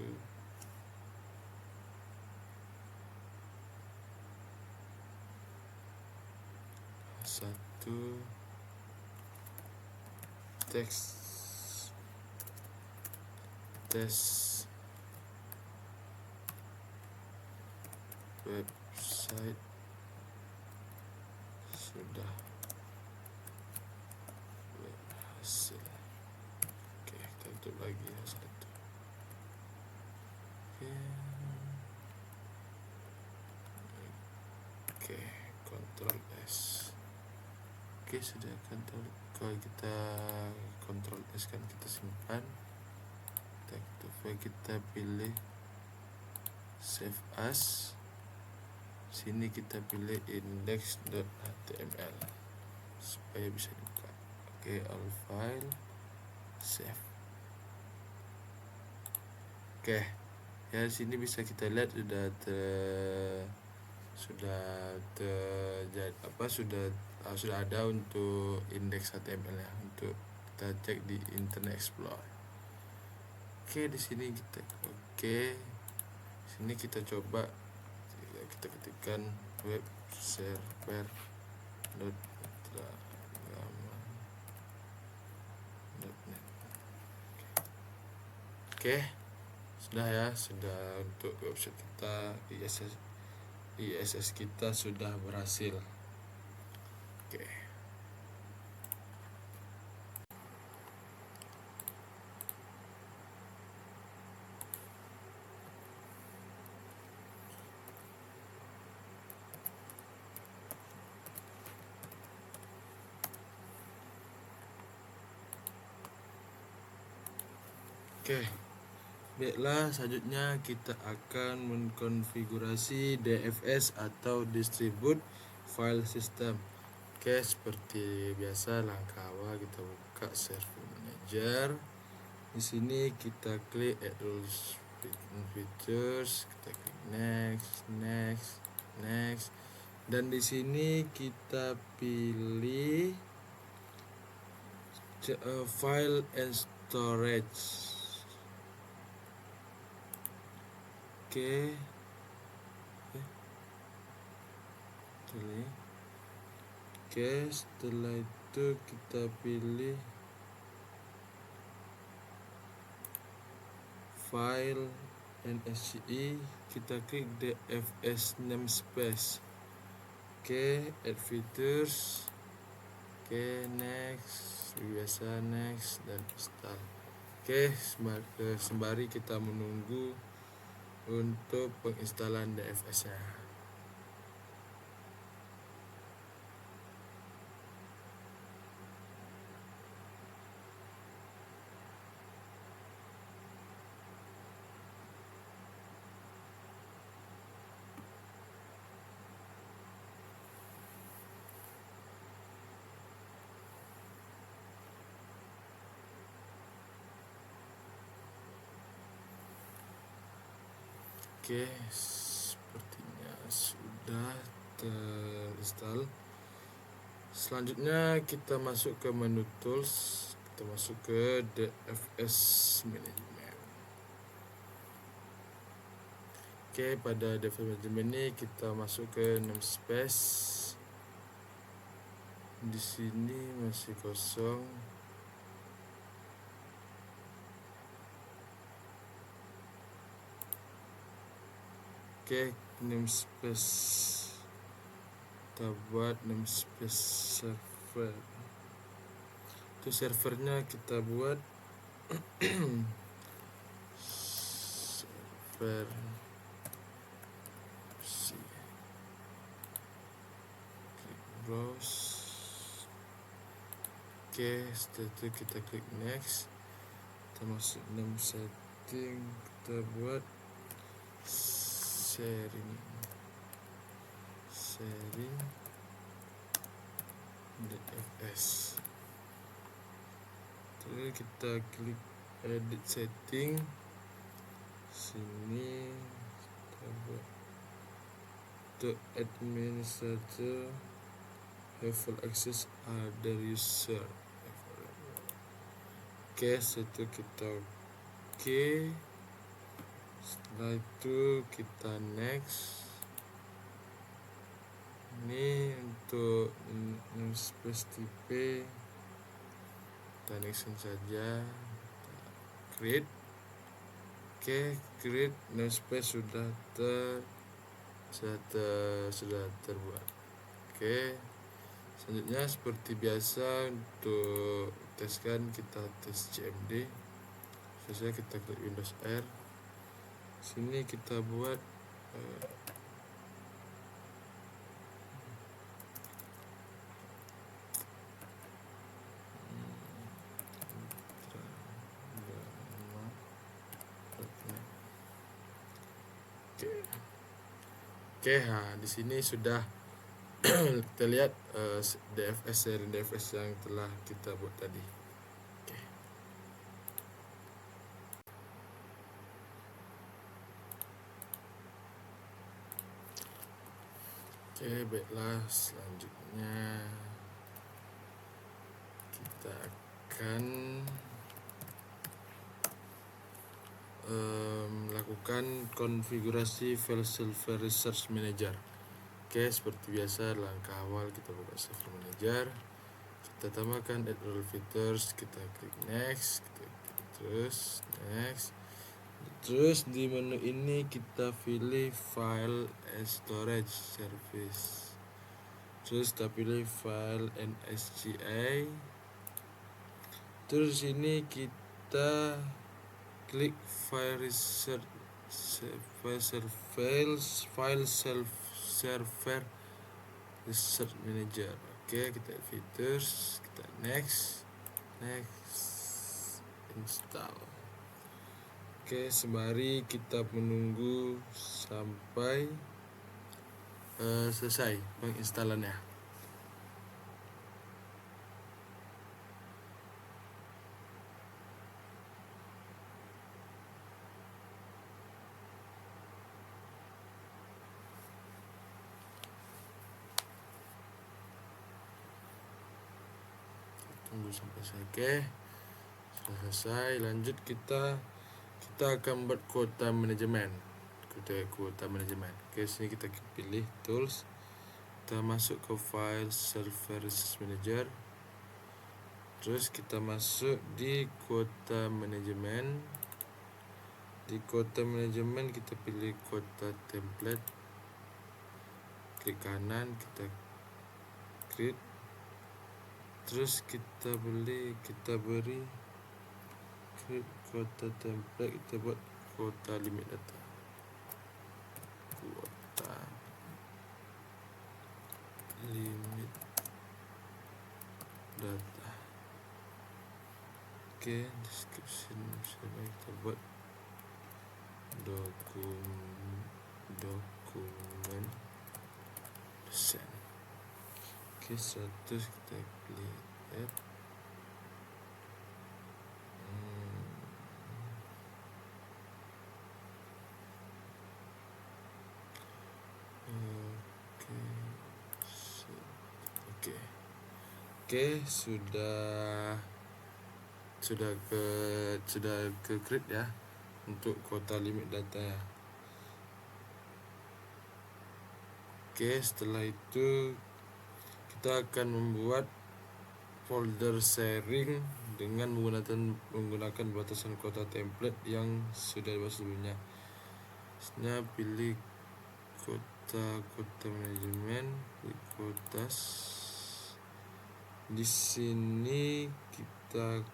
teks website sudah berhasil. Oke, kita tutup lagi ya satu. Oke, Ctrl S. Oke, sudah kalau kita Ctrl S kan kita simpan. Kita pilih save as. Sini kita pilih index.html supaya bisa dibuka. Oke, all file, save. Oke, ya di sini bisa kita lihat sudah ada untuk indeks HTML ya, untuk kita cek di Internet Explorer. Oke, di sini sini kita coba, kita ketikkan web server.mitragama.net. Oke, sudah untuk website kita, ISS kita sudah berhasil. Oke. Oke, baiklah, selanjutnya kita akan mengkonfigurasi DFS atau Distribute File System. Oke, seperti biasa langkah awal kita buka Server Manager. Di sini kita klik Add Rules and Features, kita klik next, dan di sini kita pilih File and Storage. Oke, setelah itu kita pilih file NSCI, kita klik DFS namespace. Oke, add features. Oke, next, biasa next dan install. Oke, sembari kita menunggu untuk penginstalan DFS-nya. Oke, sepertinya sudah terinstall. Selanjutnya kita masuk ke menu tools, kita masuk ke DFS management. Oke, pada DFS management ini kita masuk ke namespace. Di sini masih kosong. Oke, namespace, kita buat namespace server. Itu servernya kita buat server browse. Oke, setelah itu kita klik next, kita masuk dalam setting, kita buat sharing DFS. Terus kita klik edit setting, sini kita buat the administrator have full access other user. Oke, setelah kita oke, setelah itu kita next. Ini untuk namespace tipe kita nextin saja, create. Oke, create namespace sudah terbuat. Oke, selanjutnya seperti biasa untuk teskan kita tes CMD. Biasanya kita klik Windows R. Sini kita buat Oke, nah di sini sudah kita lihat DFS yang telah kita buat tadi. Oke, baiklah, selanjutnya kita akan melakukan konfigurasi file server research manager. Oke, seperti biasa langkah awal kita buka server manager, kita tambahkan add role features, kita klik next, kita klik terus next. Terus di menu ini kita pilih file and storage service. Terus kita pilih file and SCA. Terus ini kita klik file research server research manager. Oke, kita features, kita next, install. Oke, sembari kita menunggu sampai selesai penginstalannya. Tunggu sampai selesai. Sudah selesai, lanjut kita akan buat kuota manajemen. Oke, sini kita pilih tools, kita masuk ke file server resource manager. Terus kita masuk di kuota manajemen. Di kuota manajemen kita pilih kuota template. klik kanan, kita create, terus kita beri create kota template. Kita buat kota limit data, kota limit data. Oke, description misalnya kita buat dokumen desain. Oke, 100 kita klik add. Oke, sudah ke create ya untuk kota limit data ya. Oke, setelah itu kita akan membuat folder sharing dengan menggunakan batasan kota template yang sudah dibahas sebelumnya. Sebenarnya pilih kota manajemen, kota. Di sini kita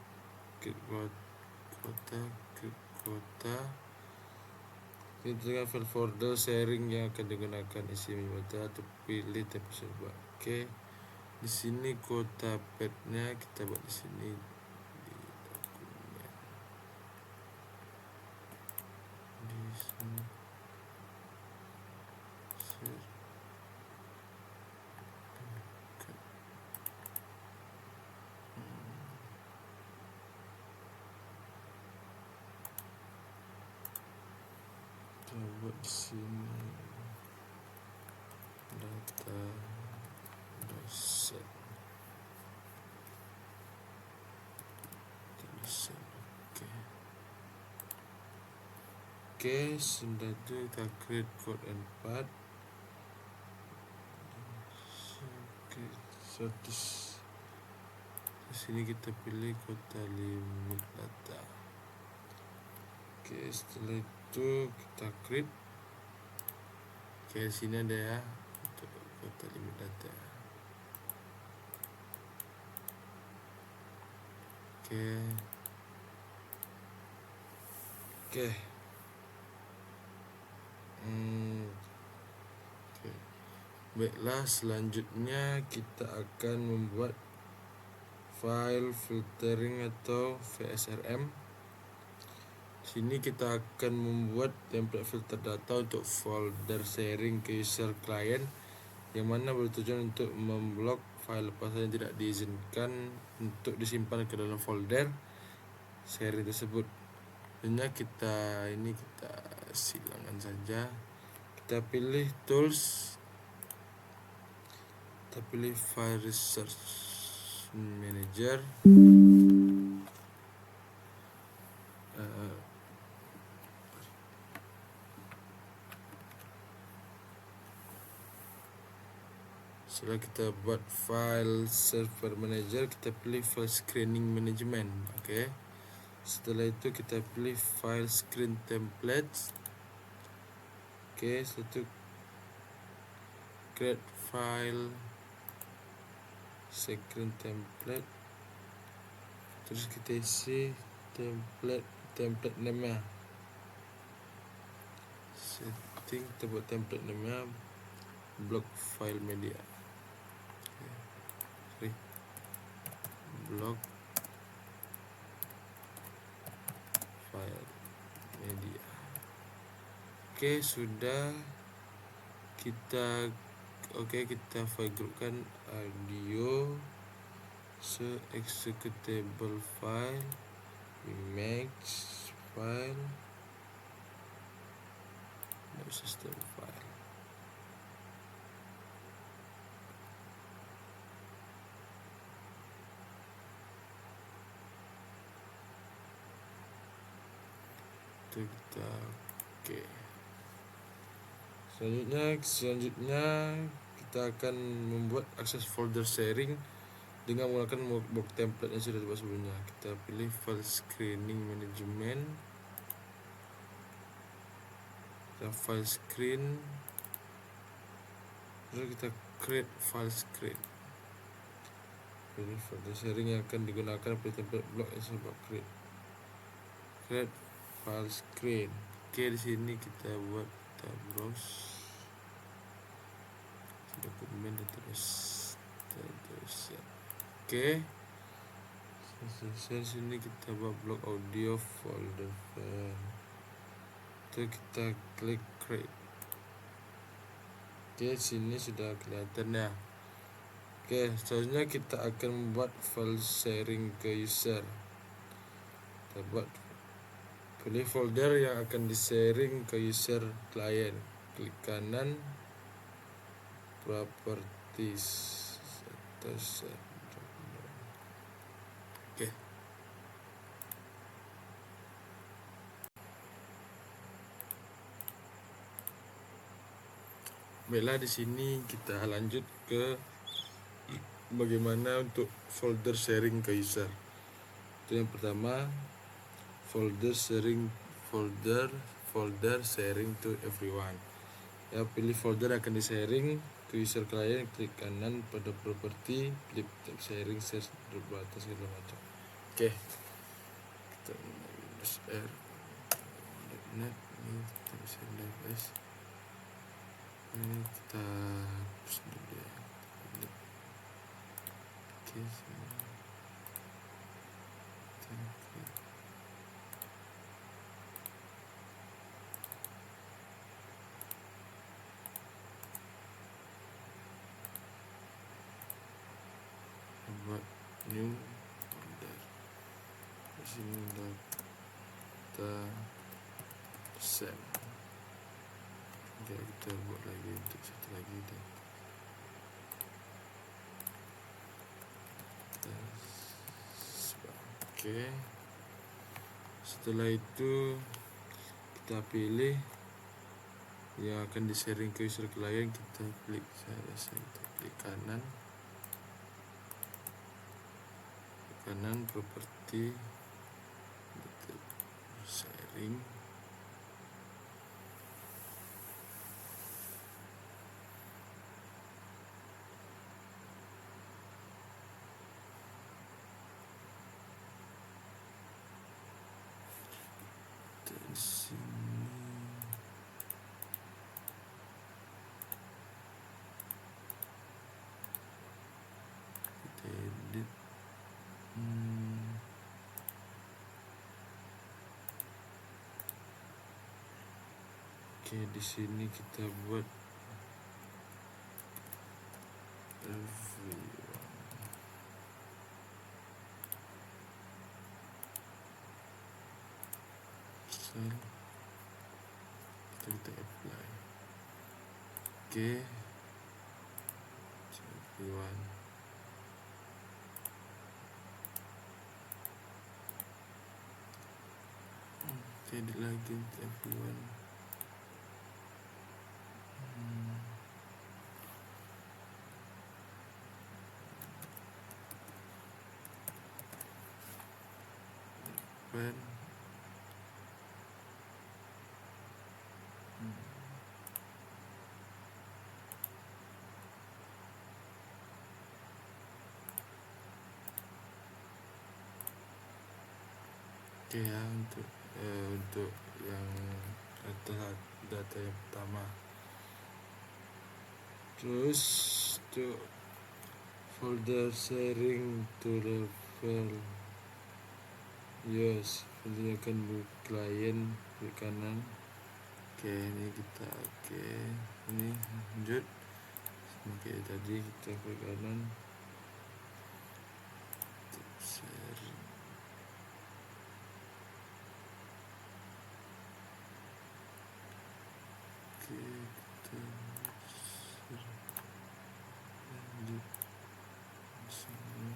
klik kota. Ini dengan file folder sharing yang akan digunakan isi data atau pilih template sebuah. Oke, di sini kota petnya kita buat di sini di dokumen. Di sini buat di sini data dosen. Oke, sudah itu kita create code and path. Oke, di sini kita pilih kota limit data. Oke, setelah itu kita create. Oke, sini ada ya untuk kota limit data. Oke. Baiklah, selanjutnya kita akan membuat file filtering atau VSRM. Sini kita akan membuat template filter data untuk folder sharing ke user client, yang mana bertujuan untuk memblok file lepasan yang tidak diizinkan untuk disimpan ke dalam folder sharing tersebut. Sebenarnya kita silangkan saja. Kita pilih tools, kita pilih file research manager. Setelah kita buat file server manager, kita pilih file screening management. Oke. Setelah itu kita pilih file screen templates. Oke, setelah itu create file screen template. Terus kita isi template name-nya. Setting, kita buat template name-nya block file media. Block file media. Oke, sudah kita file groupkan audio executable file, image file, dan system file. Oke. Selanjutnya kita akan membuat akses folder sharing dengan menggunakan box template yang sudah dibahas sebelumnya. Kita pilih file screening management. Kita file screen Terus kita create file script. Ini folder sharing yang akan digunakan pada template blog yang saya buat. Create file script. Oke, di sini kita buat, kita browse dokumen terus. Oke, selesai. Sini kita buat blog audio folder file. Itu kita klik create. Oke, sini sudah kelihatan ya. Oke, selanjutnya kita akan membuat file sharing ke user. Kita buat, pilih folder yang akan di-sharing ke user klien. Klik kanan, properties atas. Oke. Baiklah, di sini kita lanjut ke bagaimana untuk folder sharing ke user. Itu yang pertama, folder sharing to everyone. Ya, pilih folder yang akan di-sharing ke user klien, klik kanan pada properti, pilih sharing, share terbatas segala macam. Oke. Kita .net ini kita bisa device. Ini kita hapus dulu ya. Oke, sini. Buat new folder. Di sini data set. Oke, kita buat lagi untuk satu lagi deh. Oke. Setelah itu kita pilih yang akan di-sharing ke user klien, kita klik klik kanan properti sharing. Di sini kita edit. Oke, di sini kita buat everyone. Kita apply. Oke, everyone. Edit lagi untuk everyone. Open. Oke ya, untuk yang data yang pertama. Terus untuk folder sharing to level, yes, ini akan buat klien di kanan. Oke, ini kita ini lanjut. Oke, tadi kita ke kanan. Sharing. Oke, kita lanjut sini.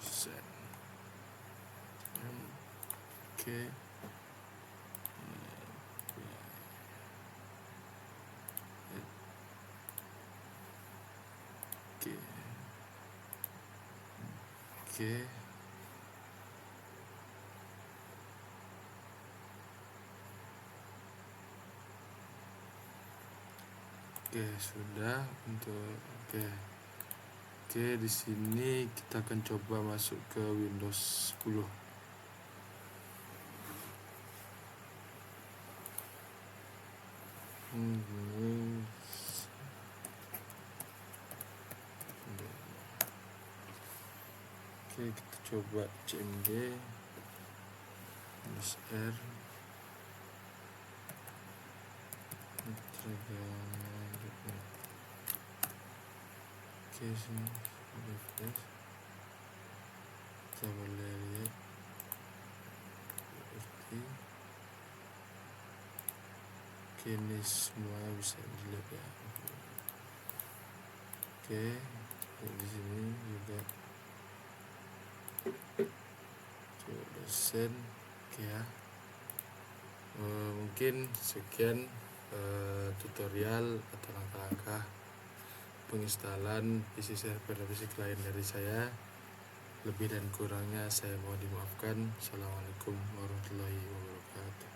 Set. Oke. Oke. Oke, sudah untuk Oke, di sini kita akan coba masuk ke Windows 10. Oke, kita coba cmd R Oke, sini refresh. Kita boleh lihat seperti ini semua bisa dilihat ya. Oke, di sini juga coba dosen. Oke ya. Mungkin sekian tutorial atau langkah-langkah penginstalan PC server dan PC klien dari saya. Lebih dan kurangnya saya mohon dimaafkan. Assalamualaikum warahmatullahi wabarakatuh.